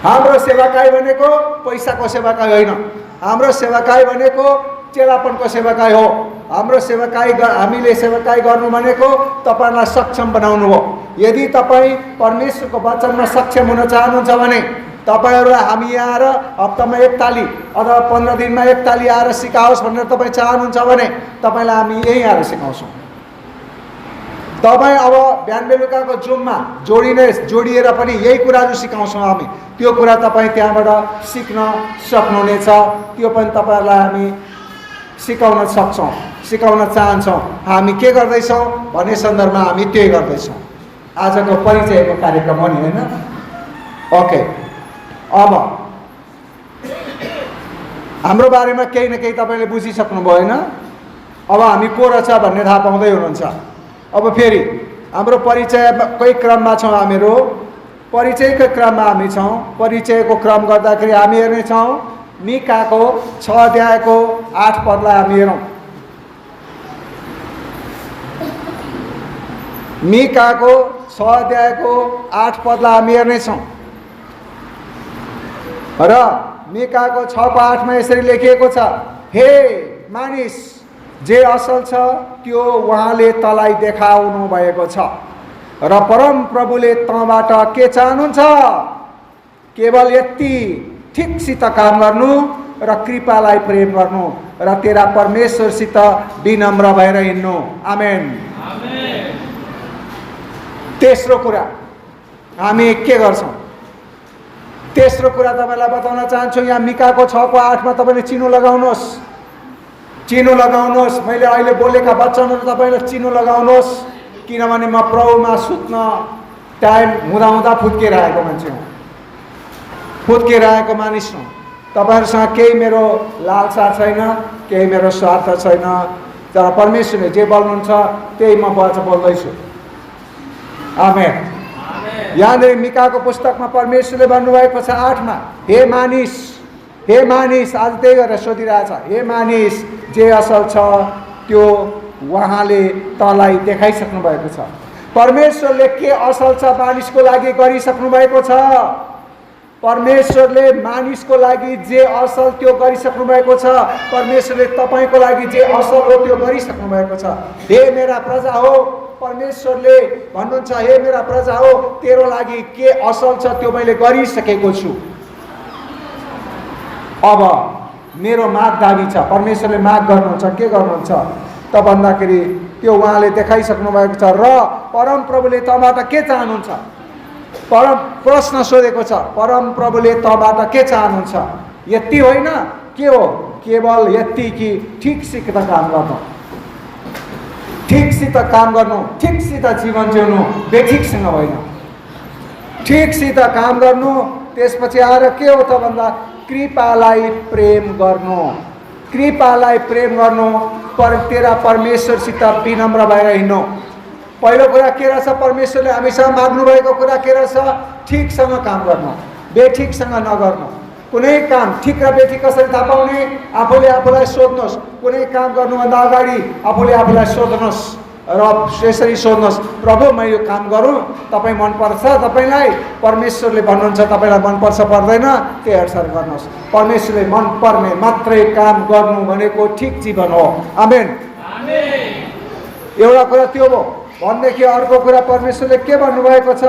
हाम्रो सेवाकाई भनेको पैसाको सेवाकाई होइन, हाम्रो सेवाकाई भनेको चेलापनको सेवाकाई हो। हाम्रो सेवाकाई हामीले सेवाकाई गर्नु भनेको तपाईँलाई सक्षम बनाउनु हो। यदि तपाईँ परमेश्वरको वचनमा सक्षम हुन चाहनुहुन्छ भने तपाईँहरूलाई हामी यहाँ आएर हप्तामा 1 ताली अथवा 15 दिनमा 1 ताली आएर सिकाओस् भनेर तपाईँ चाहनुहुन्छ भने तपाईँलाई हामी यहीँ आएर सिकाउँछौँ। तपाईँ अब बिहान बेलुकाको जुममा जोडिएर पनि यही कुराहरू सिकाउँछौँ हामी। त्यो कुरा तपाईँ त्यहाँबाट सिक्न सक्नुहुनेछ। त्यो पनि तपाईँहरूलाई हामी सिकाउन सक्छौँ, सिकाउन चाहन्छौँ। हामी के गर्दैछौँ भन्ने सन्दर्भमा हामी त्यही गर्दैछौँ। आजको परिचयको कार्यक्रम हो नि, होइन? ओके, अब हाम्रो बारेमा केही न केही तपाईँले बुझिसक्नुभयो होइन? अब हामी को रहेछ भन्ने थाहा पाउँदै हुनुहुन्छ। अब फेरि हाम्रो परिचयकै क्रममा छौँ हामीहरू, परिचयकै क्रममा हामी छौँ। परिचयको क्रम गर्दाखेरि हामी हेर्नेछौँ मिकाको 6 अध्यायको 8 पदलाई हामी हेरौँ। मिकाको 6 अध्यायको 8 पदलाई हामी हेर्नेछौँ र मिकाको 6को 8मा यसरी लेखिएको छ, हे मानिस, जे असल छ त्यो उहाँले तँलाई देखाउनु भएको छ र परम प्रभुले तँबाट के चाहनुहुन्छ? केवल यति, ठिकसित काम गर्नु र कृपालाई प्रेम गर्नु र तेरा परमेश्वरसित विनम्र भएर हिँड्नु। आमेन। तेस्रो कुरा हामी के गर्छौँ? तेस्रो कुरा तपाईँलाई बताउन चाहन्छु। यहाँ मिकाको 6को 8मा तपाईँले चिनो लगाउनुहोस्, चिनो लगाउनुहोस्। मैले अहिले बोलेका वचनहरू तपाईँले चिनो लगाउनुहोस्, किनभने म प्रभुमा सुत्न टाइम हुँदा फुत्किएर आएको मान्छे हुँ, फुत्किएर आएको मानिस हुँ। तपाईँहरूसँग केही मेरो लालसा छैन, केही मेरो स्वार्थ छैन, तर परमेश्वरले जे बोल्नुहुन्छ त्यही म बोल्दैछु। आमेन। यहाँनिर मिकाको पुस्तकमा परमेश्वरले भन्नुभएको छ 8मा, हे मानिस, हे मानिस, आज त्यही गरेर सोधिरहेछ, हे मानिस, जे असल छ त्यो उहाँले तँलाई देखाइसक्नु भएको छ। परमेश्वरले के असल छ मानिसको लागि गरिसक्नु भएको छ। परमेश्वरले मानिसको लागि जे असल त्यो गरिसक्नु भएको छ। परमेश्वरले तपाईँको लागि जे असल हो त्यो गरिसक्नु भएको छ। हे मेरा प्रजा हो, परमेश्वरले भन्नुहुन्छ, हे मेरा प्रजा हो, तेरो लागि के असल छ त्यो मैले गरिसकेको छु। अब मेरो माग दाबी छ, परमेश्वरले माग गर्नुहुन्छ, के गर्नुहुन्छ त भन्दाखेरि त्यो उहाँले देखाइसक्नु भएको छ। र परम प्रभुले तँबाट के चाहनुहुन्छ? प्रश्न सोधेको छ, परम प्रभुले तँबाट के चाहनुहुन्छ? यति होइन, के हो? केवल यति कि ठिकसित काम गर्नु, ठिकसित काम गर्नु, ठिकसित जीवन जिउनु, बेठिकसँग होइन, ठिकसित काम गर्नु। त्यसपछि आएर के हो त भन्दा कृपालाई प्रेम गर्नु, कृपालाई प्रेम गर्नु, तेरा परमेश्वरसित विनम्र भएर हिँड्नु। पहिलो कुरा के रहेछ? परमेश्वरले हामीसँग माग्नु भएको कुरा के रहेछ? ठिकसँग काम गर्नु, बेठिकसँग नगर्नु। कुनै काम ठिक र बेठिक कसरी थाहा पाउने? आफूले आफूलाई सोध्नुहोस्। कुनै काम गर्नुभन्दा अगाडि आफूले आफूलाई सोध्नुहोस् र यसरी सोध्नुहोस्, प्रभु म यो काम गरौँ, तपाईँ मनपर्छ तपाईँलाई? परमेश्वरले भन्नुहुन्छ तपाईँलाई मनपर्छ पर्दैन, त्यही अनुसार गर्नुहोस्। परमेश्वरले मनपर्ने मात्रै काम गर्नु भनेको ठिक जीवन हो। आमेन। एउटा कुरा त्यो भयो। भनेदेखि अर्को कुरा परमेश्वरले के भन्नुभएको छ,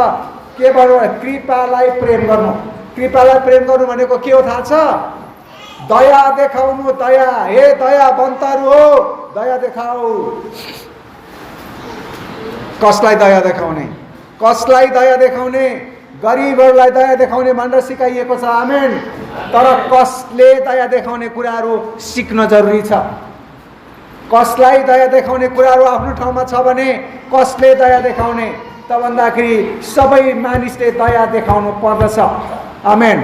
के भन्नुभयो, कृपालाई प्रेम गर्नु। कृपालाई प्रेम गर्नु भनेको के हो थाहा छ? दया देखाउनु। दया, हे दयावन्तहरू हो, दया देखाऊ। कसलाई दया देखाउने? कसलाई दया देखाउने? गरिबहरूलाई दया देखाउने भनेर सिकाइएको छ। आमेन। तर कसले दया देखाउने कुराहरू सिक्न जरुरी छ। कसलाई दया देखाउने कुराहरू आफ्नो ठाउँमा छ भने कसले दया देखाउने त भन्दाखेरि सबै मानिसले दया देखाउनु पर्दछ। आमेन।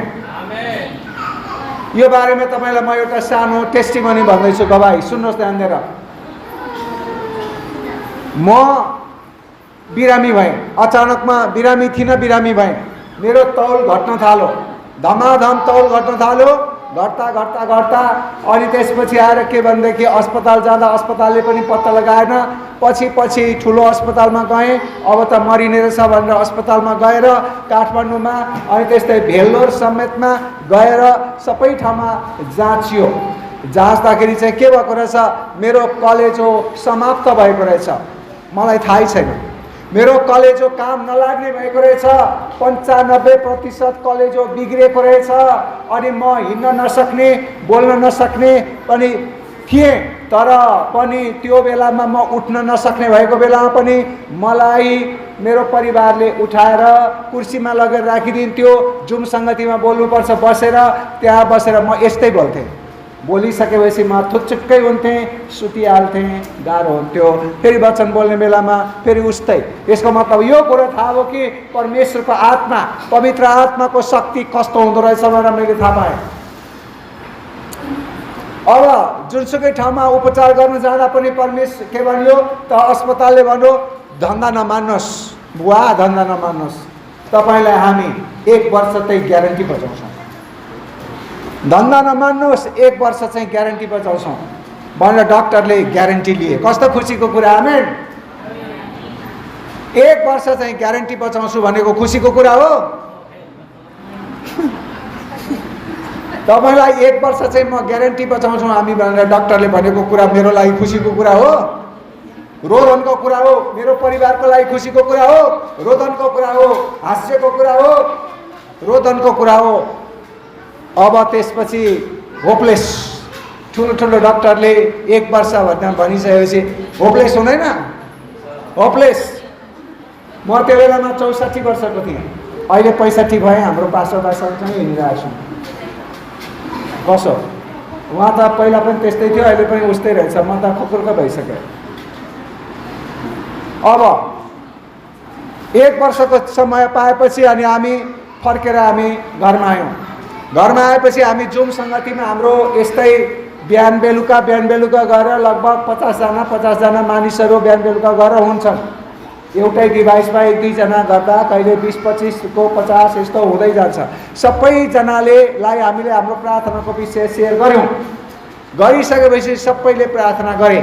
यो बारेमा तपाईलाई म एउटा सानो टेस्टिमनी भन्दैछु, गवाही सुन्नुहोस् ध्यान दिएर। म बिरामी भएँ, अचानकमा बिरामी थिइनँ, बिरामी भएँ। मेरो तौल घट्न थाल्यो, धमाधम तौल घट्न थाल्यो। घट्दा घट्दा घट्दा अनि त्यसपछि आएर के भनेदेखि अस्पताल जाँदा अस्पतालले पनि पत्ता लगाएन। पछि ठुलो अस्पतालमा गएँ। अब त मरिने रहेछ भनेर अस्पतालमा गएर काठमाडौँमा अनि त्यस्तै भेल्लोर समेतमा गएर सबै ठाउँमा जाँचियो। जाँच्दाखेरि चाहिँ के भएको रहेछ, मेरो कलेजो समाप्त भएको रहेछ। मलाई थाहै छैन। मेरो कलेजो काम नलाग्ने भएको रहेछ। 95% कलेजो बिग्रेको रहेछ। अनि म हिँड्न नसक्ने, बोल्न नसक्ने पनि थिएँ। तर पनि त्यो बेलामा म उठ्न नसक्ने भएको बेलामा पनि मलाई मेरो परिवारले उठाएर कुर्सीमा लगेर राखिदिन्थ्यो। जुम सङ्गतिमा बोल्नुपर्छ बसेर, त्यहाँ बसेर म यस्तै बोल्थेँ। बोलिसकेपछि म थुच्चुक्कै हुन्थेँ, सुतिहाल्थेँ, गाह्रो हुन्थ्यो। फेरि वचन बोल्ने बेलामा फेरि उस्तै। यसको मतलब यो कुरो थाहा हो कि परमेश्वरको आत्मा, पवित्र आत्माको शक्ति कस्तो हुँदो रहेछ भनेर मैले थाहा पाएँ। अब जुनसुकै ठाउँमा उपचार गर्न जाँदा पनि परमेश्वर के भन्यो त, अस्पतालले भन्यो धन्दा नमान्नुहोस् बुवा, धन्दा नमान्नुहोस्, तपाईँलाई हामी 1 वर्ष चाहिँ ग्यारेन्टी बचाउँछौँ। धन्दा नमान्नुहोस्, 1 वर्ष चाहिँ ग्यारेन्टी बचाउँछौँ भनेर डाक्टरले ग्यारेन्टी लिए। कस्तो खुसीको कुरा। आमेन। 1 वर्ष चाहिँ ग्यारेन्टी बचाउँछु भनेको खुसीको कुरा हो। तपाईँलाई 1 वर्ष चाहिँ म ग्यारेन्टी बचाउँछु हामी भनेर डाक्टरले भनेको कुरा मेरो लागि खुसीको कुरा हो, रोदनको कुरा हो, मेरो परिवारको लागि खुसीको कुरा हो, रोदनको कुरा हो, हास्यको कुरा हो, रोदनको कुरा हो। अब त्यसपछि होपलेस, ठुलो डाक्टरले 1 वर्ष भनिसकेपछि होपलेस हुँदैन, होपलेस। म त्यो बेलामा 64 वर्षको थिएँ। अहिले 65 भएँ। हाम्रो पास्टरसँग हिँडिरहेको छु। कसो उहाँ त पहिला पनि त्यस्तै थियो, अहिले पनि उस्तै रहेछ। म त खुकुर्क भइसकेँ। अब 1 वर्षको समय पाएपछि अनि हामी फर्केर हामी घरमा आयौँ। घरमा आएपछि हामी जुम सङ्गतिमा हाम्रो यस्तै बिहान बेलुका गएर लगभग 50जना मानिसहरू बिहान बेलुका गएर हुन्छन्। एउटै डिभाइसमा 1-2 जना गर्दा कहिले 20-25 को 50 यस्तो हुँदै जान्छ। सबैजनाले हामीले हाम्रो प्रार्थनाको विषय सेयर गऱ्यौँ। गरिसकेपछि सबैले प्रार्थना गरे।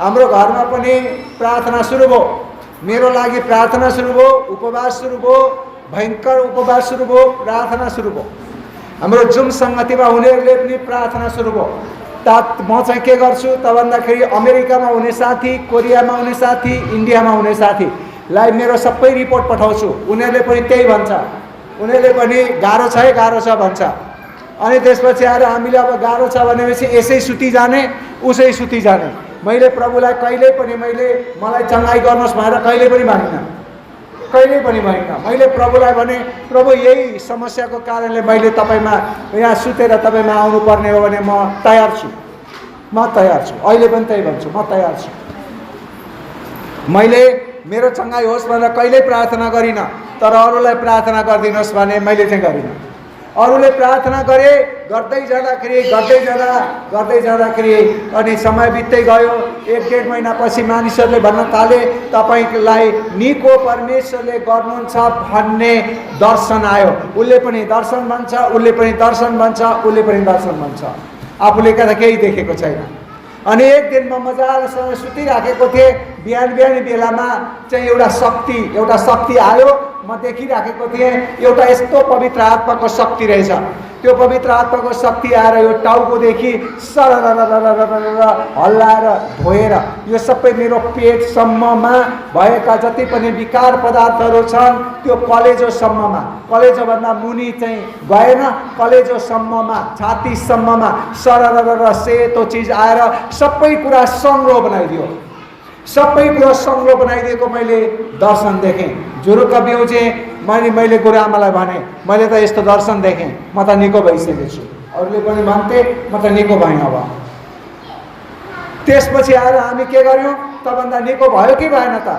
हाम्रो घरमा पनि प्रार्थना सुरु भयो। मेरो लागि प्रार्थना सुरु भयो, उपवास सुरु भयो, भयङ्कर उपवास सुरु भयो, प्रार्थना सुरु भयो। हाम्रो जुम सङ्गतिमा हुनेहरूले पनि प्रार्थना सुरु भयो। म चाहिँ के गर्छु त भन्दाखेरि अमेरिकामा हुने साथी, कोरियामा हुने साथी, इन्डियामा हुने साथीलाई मेरो सबै रिपोर्ट पठाउँछु। उनीहरूले पनि त्यही भन्छ, उनीहरूले पनि गाह्रो छ भन्छ। अनि त्यसपछि आएर हामीले अब गाह्रो छ भनेपछि यसै सुति जाने, उसै सुति जाने। मैले प्रभुलाई कहिल्यै पनि मलाई चङ्गाई गर्नुहोस् भनेर कहिल्यै पनि भनिनँ, कहिल्यै पनि भनिनँ। मैले प्रभुलाई भने प्रभु यही समस्याको कारणले मैले तपाईँमा यहाँ सुतेर तपाईँमा आउनुपर्ने हो भने म तयार छु, म तयार छु। अहिले पनि त्यही भन्छु, म तयार छु। मैले मेरो चङ्गाई होस् भनेर कहिल्यै प्रार्थना गरिनँ, तर अरूलाई प्रार्थना गरिदिनुहोस् भने मैले चाहिँ गरिनँ। अरूले प्रार्थना गरे, गर्दै जाँदाखेरि अनि समय बित्दै गयो। 1-1.5 महिनापछि मानिसहरूले भन्न थाले तपाईँलाई निको परमेश्वरले गर्नुहुन्छ भन्ने दर्शन आयो। उसले पनि दर्शन भन्छ, उसले पनि दर्शन भन्छ, उसले पनि दर्शन भन्छ। आफूले केही देखेको छैन। अनि एक दिन म मजासँग सुतिराखेको थिएँ। बिहान बेलामा चाहिँ एउटा शक्ति आयो। म देखिराखेको थिएँ एउटा यस्तो पवित्र आत्माको शक्ति रहेछ। त्यो पवित्र आत्माको शक्ति आएर यो टाउकोदेखि सरररररररर हल्लाएर धोएर यो सबै मेरो पेटसम्ममा भएका जति पनि विकार पदार्थहरू छन् त्यो कलेजोसम्ममा, कलेजोभन्दा मुनि चाहिँ गएन, कलेजोसम्ममा, छातीसम्ममा सरररर सेतो चिज आएर सबै कुरा सङ्लो बनाइदियो। सबै कुरा सङ्लो बनाइदिएको मैले दर्शन देखेँ। जुरुक्क बिउजे मैले गुरुआमालाई भने मैले त यस्तो दर्शन देखेँ, म त निको भइसकेको छु। अरूले पनि भन्थे म त निको भएँ। अब त्यसपछि आएर हामी के गर्यौँ, तभन्दा निको भयो कि भएन त?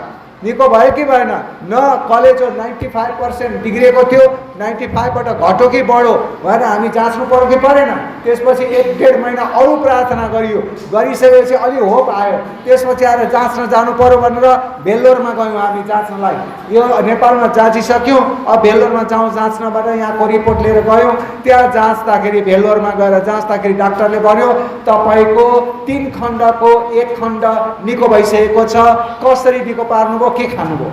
निको भयो कि भएन? न कलेजो 95% बिग्रेको थियो, 95बाट घट्यो कि बढ्यो भनेर हामी जाँच्नु पर्यो कि परेन? त्यसपछि 1-1.5 महिना अरू प्रार्थना गरियो। गरिसकेपछि अलि होप आयो। त्यसपछि आएर जाँच्न जानु पर्यो भनेर भेल्लोरमा गयौँ हामी जाँच्नलाई। यो नेपालमा जाँचिसक्यौँ, अब भेल्लोरमा जाउँ जाँच्न भनेर यहाँको रिपोर्ट लिएर गयौँ। त्यहाँ जाँच्दाखेरि भेल्लोरमा गएर जाँच्दाखेरि डाक्टरले भन्यो तपाईँको 3 खण्डको 1 खण्ड निको भइसकेको छ। कसरी निको पार्नुभयो, के खानुभयो?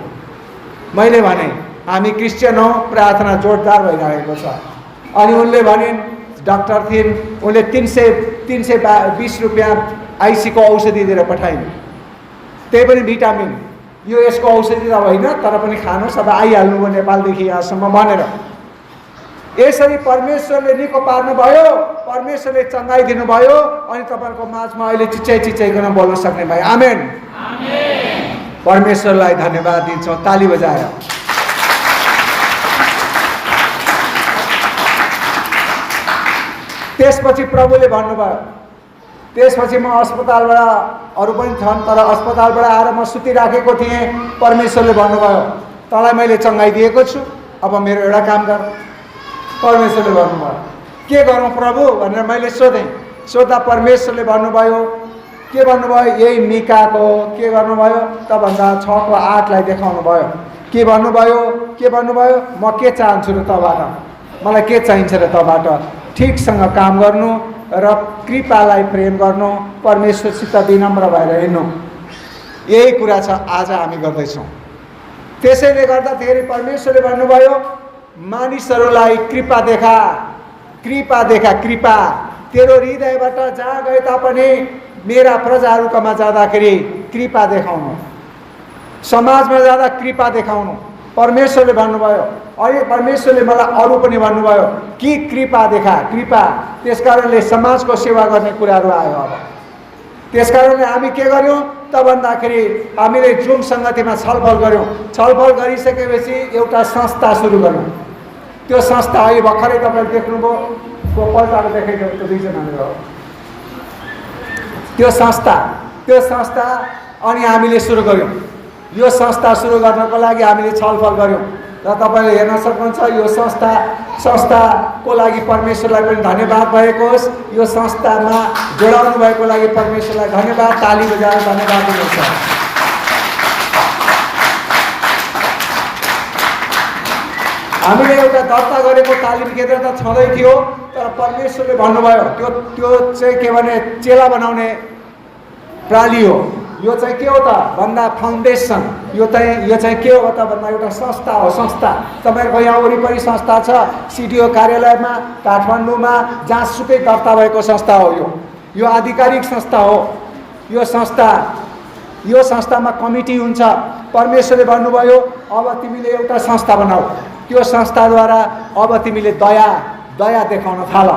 मैले भने हामी क्रिस्चियन हौँ, प्रार्थना जोरदार भइरहेको छ। अनि उनले भनिन्, डाक्टर थिइन्, उनले 320 रुपियाँ आइसीको औषधि दिएर पठाइन्। त्यही पनि भिटामिन, यो यसको औषधि त होइन तर पनि खानुहोस्, अब आइहाल्नु भयो नेपालदेखि यहाँसम्म भनेर। यसरी परमेश्वरले निको पार्नुभयो, परमेश्वरले चङ्गाइदिनु भयो। अनि तपाईँहरूको माझमा अहिले चिच्याइकन बोल्न सक्ने भयो। आमेन। परमेश्वरलाई धन्यवाद दिन्छौँ ताली बजाएर। त्यसपछि प्रभुले भन्नुभयो, त्यसपछि म अस्पतालबाट, अरू पनि छन् तर अस्पतालबाट आएर म सुतिराखेको थिएँ। परमेश्वरले भन्नुभयो तँलाई मैले चङ्गाइदिएको छु, अब मेरो एउटा काम गर। परमेश्वरले भन्नुभयो के गरौँ प्रभु भनेर मैले सोध्दा परमेश्वरले भन्नुभयो, के भन्नुभयो? यही मिकाको के गर्नुभयो तभन्दा 6:8 देखाउनु भयो। के भन्नुभयो? म के चाहन्छु र तबाट, मलाई के चाहिन्छ र तबाट? ठिकसँग काम गर्नु र कृपालाई प्रेम गर्नु, परमेश्वरसित विनम्र भएर हिँड्नु। यही कुरा छ आज हामी गर्दैछौँ। त्यसैले गर्दाखेरि परमेश्वरले भन्नुभयो मानिसहरूलाई कृपा देखा, कृपा देखा, कृपा तेरो हृदयबाट जहाँ गए तापनि मेरा प्रजाहरूकोमा जाँदाखेरि कृपा देखाउनु, समाजमा जाँदा कृपा देखाउनु। परमेश्वरले भन्नुभयो। अहिले परमेश्वरले मलाई अरू पनि भन्नुभयो कि कृपा देखा, कृपा। त्यसकारणले समाजको सेवा गर्ने कुराहरू आयो। अब त्यसकारणले हामी के गर्यौँ त भन्दाखेरि हामीले जुम सङ्गतिमा छलफल गऱ्यौँ। छलफल गरिसकेपछि एउटा संस्था सुरु गऱ्यौँ। त्यो संस्था अहिले भर्खरै तपाईँले देख्नुभयो, पल्टाएर देखाइदियो त्यो दुईजनाले हो त्यो संस्था। अनि हामीले सुरु गऱ्यौँ। यो संस्था सुरु गर्नको लागि हामीले छलफल गऱ्यौँ र तपाईँले हेर्न सक्नुहुन्छ यो संस्थाको लागि परमेश्वरलाई पनि धन्यवाद भएको होस्। यो संस्थामा जोडाउनु भएको लागि परमेश्वरलाई धन्यवाद, ताली बजाएर धन्यवाद दिनुहुन्छ। हामीले एउटा दर्ता गरेको तालिम केन्द्र त छँदै थियो, तर परमेश्वरले भन्नुभयो त्यो चाहिँ के भने चेला बनाउने प्राली हो। यो चाहिँ के हो त भन्दा फाउन्डेसन। यो चाहिँ के हो त भन्दा एउटा संस्था हो। संस्था तपाईँहरूको यहाँ वरिपरि संस्था छ, सिडिओ कार्यालयमा काठमाडौँमा जहाँसुकै दर्ता भएको संस्था हो। यो आधिकारिक संस्था हो। यो संस्थामा कमिटी हुन्छ। परमेश्वरले भन्नुभयो अब तिमीले एउटा संस्था बनाऊ। त्यो संस्थाद्वारा अब तिमीले दया देखाउन थाल।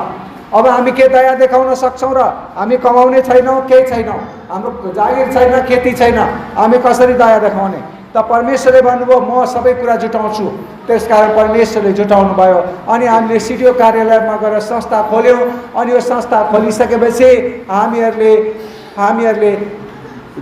अब हामी के दया देखाउन सक्छौँ र? हामी कमाउने छैनौँ, केही छैनौँ, हाम्रो जागिर छैन, खेती छैन, हामी कसरी दया देखाउने त? परमेश्वरले भन्नुभयो म सबै कुरा जुटाउँछु। त्यसकारण परमेश्वरले जुटाउनु भयो। अनि हामीले सिडिओ कार्यालयमा गएर संस्था खोल्यौँ। अनि यो संस्था खोलिसकेपछि हामीहरूले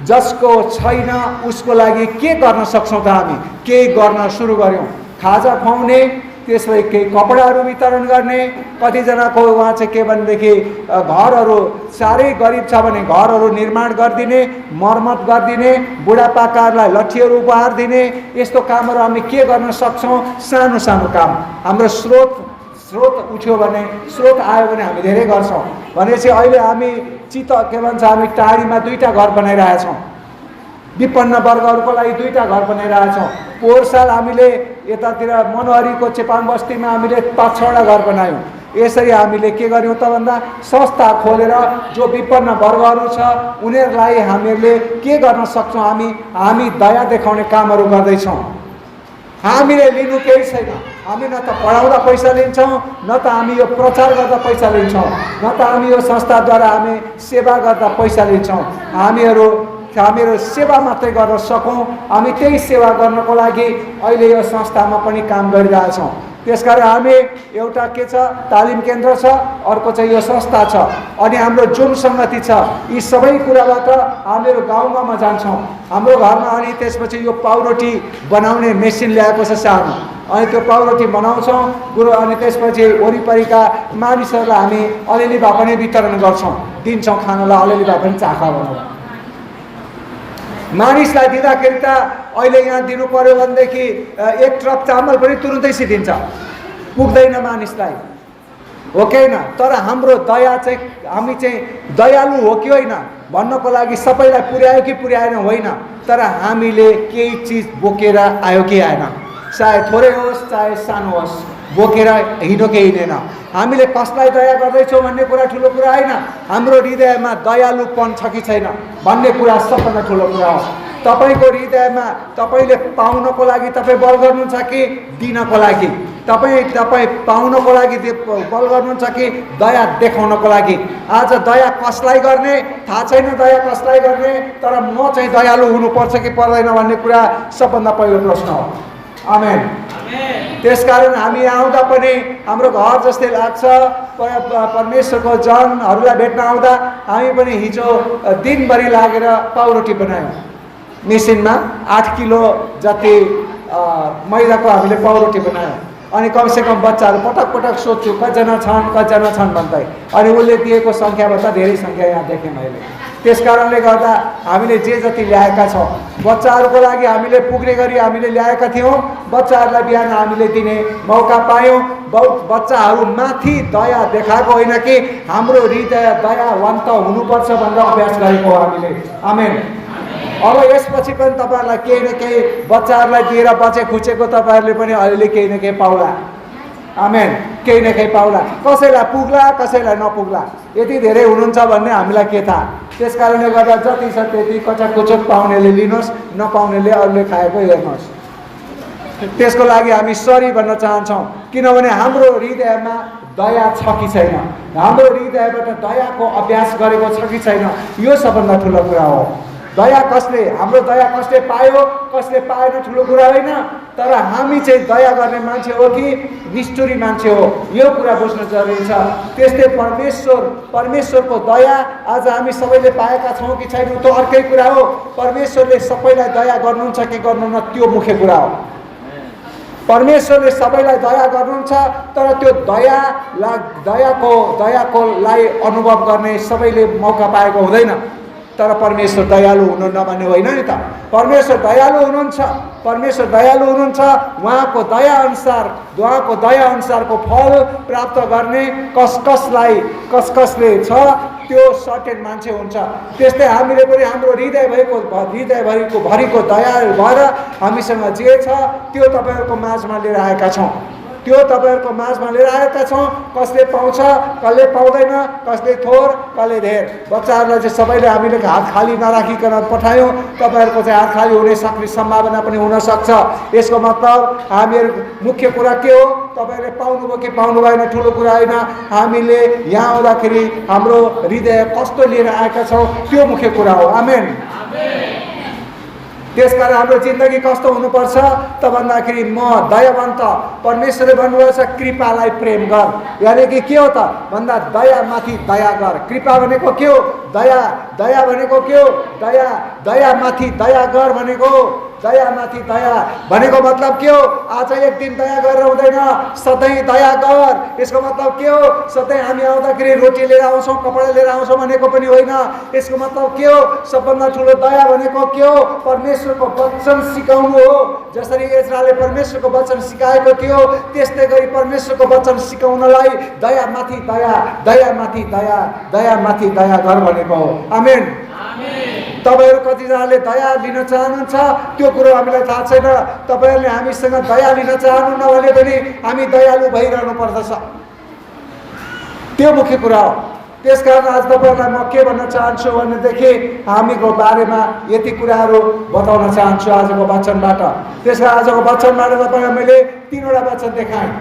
जसको छैन उसको लागि के गर्न सक्छौँ त? हामी केही गर्न सुरु गऱ्यौँ। खाजा खुवाउने, त्यसलाई केही कपडाहरू वितरण गर्ने। कतिजनाको उहाँ चाहिँ के भनेदेखि घरहरू साह्रै गरिब छ भने घरहरू निर्माण गरिदिने, मर्मत गरिदिने, बुढापाकाहरूलाई लट्ठीहरू उपहार दिने। यस्तो कामहरू हामी के गर्न सक्छौँ? सानो सानो काम। हाम्रो स्रोत उठ्यो भने, स्रोत आयो भने हामी धेरै गर्छौँ। भनेपछि अहिले हामी हामी टाढीमा 2टा घर बनाइरहेछौँ। विपन्न वर्गहरूको लागि 2टा घर बनाइरहेछौँ। पोहोर साल हामीले यतातिर मनोहरीको चेपाङ बस्तीमा हामीले 5-6वटा घर बनायौँ। यसरी हामीले के गर्यौँ त भन्दा संस्था खोलेर जो विपन्न वर्गहरू छ उनीहरूलाई हामीहरूले के गर्न सक्छौँ, हामी दया देखाउने कामहरू गर्दैछौँ। हामीले लिनु केही छैन, हामी न त पढाउँदा पैसा लिन्छौँ, न त हामी यो प्रचार गर्दा पैसा लिन्छौँ, न त हामी यो संस्थाद्वारा हामी सेवा गर्दा पैसा लिन्छौँ। हामीहरू सेवा मात्रै गर्न सकौँ, हामी त्यही सेवा गर्नको लागि अहिले यो संस्थामा पनि काम गरिरहेछौँ। त्यसकारण हामी एउटा के छ, तालिम केन्द्र छ, अर्को चाहिँ यो संस्था छ, अनि हाम्रो जुम सङ्गति छ। यी सबै कुराबाट हामीहरू गाउँ गाउँमा जान्छौँ हाम्रो घरमा, अनि त्यसपछि यो पाउरोटी बनाउने मेसिन ल्याएको छ सानो, अनि त्यो पाउरोटी बनाउँछौँ गुरु, अनि त्यसपछि वरिपरिका मानिसहरूलाई हामी अलिअलि भए पनि वितरण गर्छौँ, दिन्छौँ खानालाई, अलिअलि भए पनि चाखा बनाउँछौँ। मानिसलाई दिँदाखेरि त अहिले यहाँ दिनु पर्यो भनेदेखि एक ट्रक चामल पनि तुरुन्तै सिद्धिन्छ, पुग्दैन मानिसलाई, हो कि होइन? तर हाम्रो दया चाहिँ, हामी चाहिँ दयालु हो कि होइन भन्नको लागि सबैलाई पुर्यायो कि पुर्याएन होइन, तर हामीले केही चिज बोकेर आयो कि आएन, चाहे थोरै होस् चाहे सानो होस्, बोकेर हिँड्यो कि हिँडेन। हामीले कसलाई दया गर्दैछौँ भन्ने कुरा ठुलो कुरा होइन, हाम्रो हृदयमा दयालुपन छ कि छैन भन्ने कुरा सबभन्दा ठुलो कुरा हो। तपाईँको हृदयमा तपाईँले पाउनको लागि तपाईँ बल गर्नुहुन्छ कि दिनको लागि? तपाईँ पाउनको लागि बल गर्नुहुन्छ कि दया देखाउनको लागि? आज दया कसलाई गर्ने थाहा छैन, दया कसलाई गर्ने, तर म चाहिँ दयालु हुनुपर्छ कि पर्दैन भन्ने कुरा सबभन्दा पहिलो प्रश्न हो। आमेन। त्यसकारण हामी आउँदा पनि हाम्रो घर जस्तै लाग्छ। परमेश्वरको जनहरूलाई भेट्न आउँदा हामी पनि हिजो दिनभरि लागेर पाउरोटी बनायौँ, मेसिनमा 8 किलो जति मैदाको हामीले पाउरोटी बनायौँ। अनि कमसेकम बच्चाहरू पटक पटक सोध्छु कतिजना छन् भन्दै, अनि उसले दिएको सङ्ख्याभन्दा धेरै सङ्ख्या यहाँ देखेँ मैले। त्यस कारणले गर्दा हामीले जे जति ल्याएका छौँ बच्चाहरूको लागि हामीले पुग्ने गरी हामीले ल्याएका थियौँ। बच्चाहरूलाई बिहान हामीले दिने मौका पायौँ। बच्चाहरू माथि दया देखाएको होइन कि हाम्रो हृदय दयावन्त हुनुपर्छ भनेर अभ्यास गरेको हो हामीले। आमेन। अब यसपछि पनि तपाईँहरूलाई केही न केही बच्चाहरूलाई दिएर बचे खुचेको तपाईँहरूले पनि अलिअलि केही न केही पाउला। आमेन। केही न केही पाउला, कसैलाई पुग्ला कसैलाई नपुग्ला, यति धेरै हुनुहुन्छ भन्ने हामीलाई के थाहा। त्यस कारणले गर्दा जति छ त्यति कचाकुचक पाउनेले लिनुहोस्, नपाउनेले अरूले खाएको हेर्नुहोस्। त्यसको लागि हामी सरी भन्न चाहन्छौँ, किनभने हाम्रो हृदयमा दया छ कि छैन, हाम्रो हृदयबाट दयाको अभ्यास गरेको छ कि छैन, यो सबभन्दा ठुलो कुरा हो। दया हाम्रो दया कसले पायो कसले पाएन ठुलो कुरा होइन, तर हामी चाहिँ दया गर्ने मान्छे हो कि निष्ठुरी मान्छे हो, यो कुरा बुझ्न जरुरी छ। त्यस्तै परमेश्वरको दया आज हामी सबैले पाएका छौँ कि छैनौँ त्यो अर्कै कुरा हो। परमेश्वरले सबैलाई दया गर्नुहुन्छ कि गर्नुहुन्न त्यो मुख्य कुरा हो। परमेश्वरले सबैलाई दया गर्नुहुन्छ, तर त्यो दयाकोलाई अनुभव गर्ने सबैले मौका पाएको हुँदैन। तर परमेश्वर दयालु हुनुहुन्न भन्ने होइन नि त। परमेश्वर दयालु हुनुहुन्छ, परमेश्वर दयालु हुनुहुन्छ। उहाँको दया अनुसारको फल प्राप्त गर्ने कसले छ त्यो सर्टेन मान्छे हुन्छ। त्यस्तै हामीले पनि हाम्रो हृदयभरिको दया भएर हामीसँग जे छ त्यो तपाईँहरूको माझमा लिएर आएका छौँ, कसले पाउँछ कसले पाउँदैन, कसले थोर कसले धेर। बच्चाहरूलाई चाहिँ सबैले हामीले हात खाली नराखिकन पठायौँ, तपाईँहरूको चाहिँ हात खाली हुने सम्भावना पनि हुनसक्छ। यसको मतलब हामीहरू मुख्य कुरा के हो, तपाईँले पाउनुभयो कि पाउनु भएन ठुलो कुरा होइन, हामीले यहाँ आउँदाखेरि हाम्रो हृदय कस्तो लिएर आएका छौँ त्यो मुख्य कुरा हो। आमेन। त्यसकारण हाम्रो जिन्दगी कस्तो हुनुपर्छ त भन्दाखेरि म दयावन्त, परमेश्वरले भन्नुभएको छ कृपालाई प्रेम गर, यानि कि के हो त भन्दा दयामाथि दया गर। कृपा भनेको के हो? दया भनेको के हो? दयामाथि दया गर भनेको, दयामाथि दया भनेको मतलब के हो? आज एक दिन दया गरेर हुँदैन, सधैँ दया गर। यसको मतलब के हो? सधैँ हामी आउँदाखेरि रोटी लिएर आउँछौँ, कपडा लिएर आउँछौँ भनेको पनि होइन। यसको मतलब के हो? सबभन्दा ठुलो दया भनेको के हो? परमेश्वरको वचन सिकाउनु हो। जसरी इजरायलले परमेश्वरको वचन सिकाएको थियो, त्यस्तै गरी परमेश्वरको वचन सिकाउनलाई दयामाथि दया गर भनेको हो। आमेन। तपाईँहरू कतिजनाले दया लिन चाहनुहुन्छ त्यो कुरो हामीलाई थाहा छैन। तपाईँहरूले हामीसँग दया लिन चाहनुहुन्न भने पनि हामी दयालु भइरहनु पर्दछ। त्यो मुख्य कुरा हो। त्यसकारण आज तपाईँहरूलाई म के भन्न चाहन्छु भनेदेखि हामीको बारेमा यति कुराहरू बताउन चाहन्छु आजको वचनबाट। त्यसकारण आजको वचनबाट तपाईँलाई मैले 3वटा वचन देखाएँ,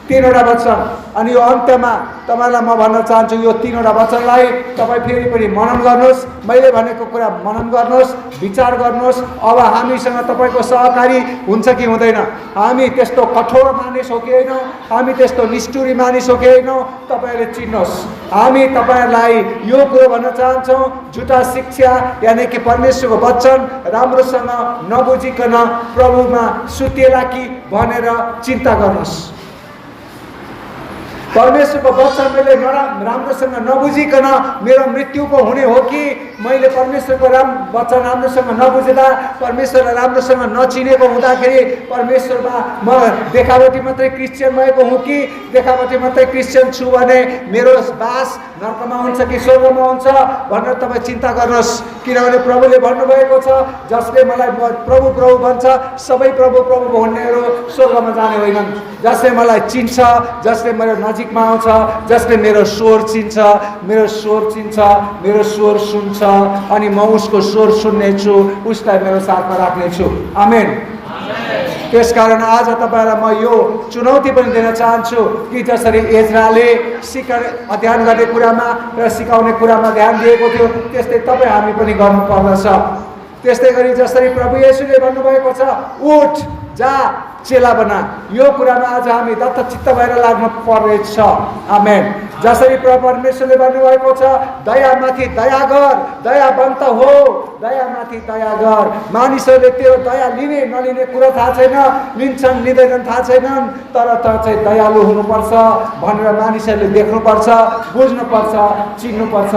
3वटा वचन। अनि यो अन्त्यमा तपाईँलाई म भन्न चाहन्छु यो 3वटा वचनलाई तपाईँ फेरि पनि मनन गर्नुहोस्, मैले भनेको कुरा मनन गर्नुहोस्, विचार गर्नुहोस्। अब हामीसँग तपाईँको सहकारी हुन्छ कि हुँदैन? हामी त्यस्तो कठोर मानिस हो कि होइनौँ, हामी त्यस्तो निष्ठुरी मानिस हो कि होइनौँ, तपाईँहरूले चिन्नुहोस्। हामी तपाईँहरूलाई यो कुरो भन्न चाहन्छौँ, झुटा शिक्षा यानि कि परमेश्वरको वचन राम्रोसँग नबुझिकन प्रभुमा सुतेला कि भनेर चिन्ता गर्नुहोस्। परमेश्वरको वचन मैले राम्रोसँग नबुझिकन मेरो मृत्यु पो हुने हो कि मैले परमेश्वरको वचन राम्रोसँग नबुझ्दा, परमेश्वरलाई राम्रोसँग नचिनेको हुँदाखेरि परमेश्वरमा म देखावटी मात्रै क्रिस्चियन भएको हुँ कि देखावटी मात्रै क्रिस्चियन छु भने मेरो बास नर्कमा हुन्छ कि स्वर्गमा हुन्छ भनेर तपाईँ चिन्ता गर्नुहोस्। किनभने प्रभुले भन्नुभएको छ, जसले मलाई प्रभु प्रभु भन्छ सबै प्रभु प्रभु भन्नेहरू स्वर्गमा जाने होइनन्। जसले मलाई चिन्छ, जसले मेरो नजिकमा आउँछ, जसले मेरो स्वर चिन्छ, मेरो स्वर चिन्छ, मेरो स्वर सुन्छ अनि म उसको स्वर सुन्नेछु, उसलाई मेरो साथमा राख्नेछु। आमेन। त्यसकारण आज तपाईँलाई म यो चुनौती पनि दिन चाहन्छु कि जसरी एज्राले अध्ययन गर्ने कुरामा र सिकाउने कुरामा ध्यान दिएको थियो, त्यस्तै तपाईँ हामी पनि गर्नुपर्दछ। त्यस्तै गरी जसरी प्रभु येशूले भन्नुभएको छ, उठ जा चेला बना, यो कुरामा आज हामी दत्तचित्त भएर लाग्नु पर्नेछ। आमेन। जसरी प्रभु परमेश्वरले भन्नुभएको छ, दयामाथि दया गर, दयावन्त हो, दयामाथि दया गर। मानिसहरूले त्यो दया लिने नलिने कुरा थाहा छैन, लिन्छन् लिँदैनन् थाहा छैनन्, तर त चाहिँ दयालु हुनुपर्छ भनेर मानिसहरूले देख्नुपर्छ, बुझ्नुपर्छ, चिन्नुपर्छ।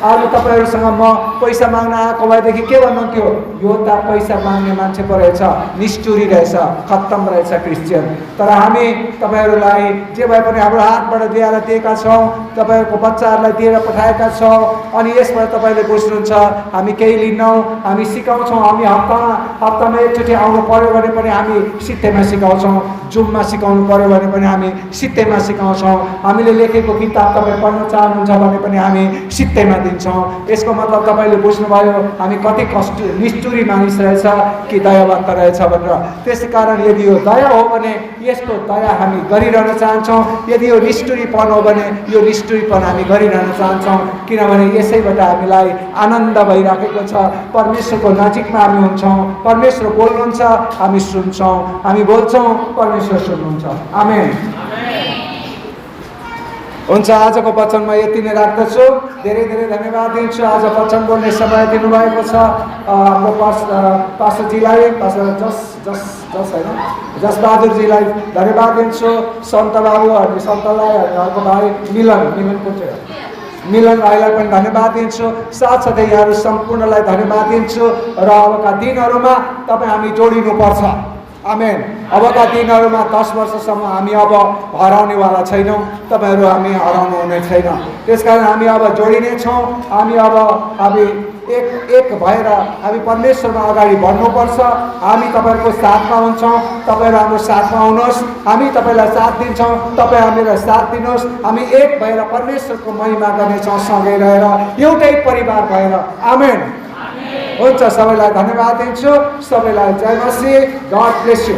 आज तपाईँहरूसँग म पैसा माग्न आएको भएदेखि के भन्नुहुन्थ्यो? यो त पैसा माग्ने मान्छे पो रहेछ, निष्ठुरी रहेछ, खत्तम रहेछ क्रिस्चियन। तर हामी तपाईँहरूलाई जे भए पनि हाम्रो हातबाट दिएर दिएका छौँ, तपाईँहरूको बच्चाहरूलाई दिएर पठाएका छौँ। अनि यसबाट तपाईँले बुझ्नुहुन्छ हामी केही लिन्नौँ, हामी सिकाउँछौँ। हामी हप्तामा एकचोटि आउनु पर्यो भने पनि हामी सित्तैमा सिकाउँछौँ, जुममा सिकाउनु पर्यो भने पनि हामी सित्तैमा सिकाउँछौँ। हामीले लेखेको किताब तपाईँ पढ्न चाहनुहुन्छ भने पनि हामी सित्तैमा दिन्छौँ। यसको मतलब तपाईँले बुझ्नुभयो हामी कति निष्ठुरी मानिस रहेछ कि दयावन्त रहेछ भनेर। त्यसै कारण यदि यो दया हो भने यस्तो दया हामी गरिरहन चाहन्छौँ, यदि यो निष्ठुरीपन हो भने यो निष्ठुरीपन हामी गरिरहन चाहन्छौँ। किनभने यसैबाट हामीलाई आनन्द भइराखेको छ। परमेश्वरको नजिकमा हामी हुन्छौँ, परमेश्वर बोल्नुहुन्छ, हामी सुन्छौँ, हामी बोल्छौँ, परमेश्वर सुन्नुहुन्छ। आमेन। हुन्छ, आजको वचनमा यति नै राख्दछु। धेरै धेरै धन्यवाद दिन्छु आज वचन बोल्ने समय दिनुभएको छ हाम्रो पास्टरजीलाई, पास्टर जस बहादुरजीलाई धन्यवाद दिन्छु। सन्त बाबु अनि सन्तलाई अनि अर्को भाइ मिलन भाइलाई पनि धन्यवाद दिन्छु। साथसाथै यहाँहरू सम्पूर्णलाई धन्यवाद दिन्छु। र अबका दिनहरूमा तपाईँ हामी जोडिनुपर्छ। आमेन। अबका दिनहरूमा 10 वर्षसम्म हामी अब हराउनेवाला छैनौँ, तपाईँहरू हामी हराउनु हुने छैन। त्यसकारण हामी अब जोडिनेछौँ। हामी एक भएर हामी परमेश्वरमा अगाडि बढ्नुपर्छ। हामी तपाईँहरूको साथमा हुन्छौँ, तपाईँहरू हाम्रो साथमा हुनुहोस्, हामी तपाईँलाई साथ दिन्छौँ, तपाईँ हामीलाई साथ दिनुहोस्। हामी एक भएर परमेश्वरको महिमा गर्नेछौँ सँगै रहेर, एउटै परिवार भएर। आमेन। हुन्छ, सबैलाई धन्यवाद दिन्छु। सबैलाई जय मसीह। God bless you.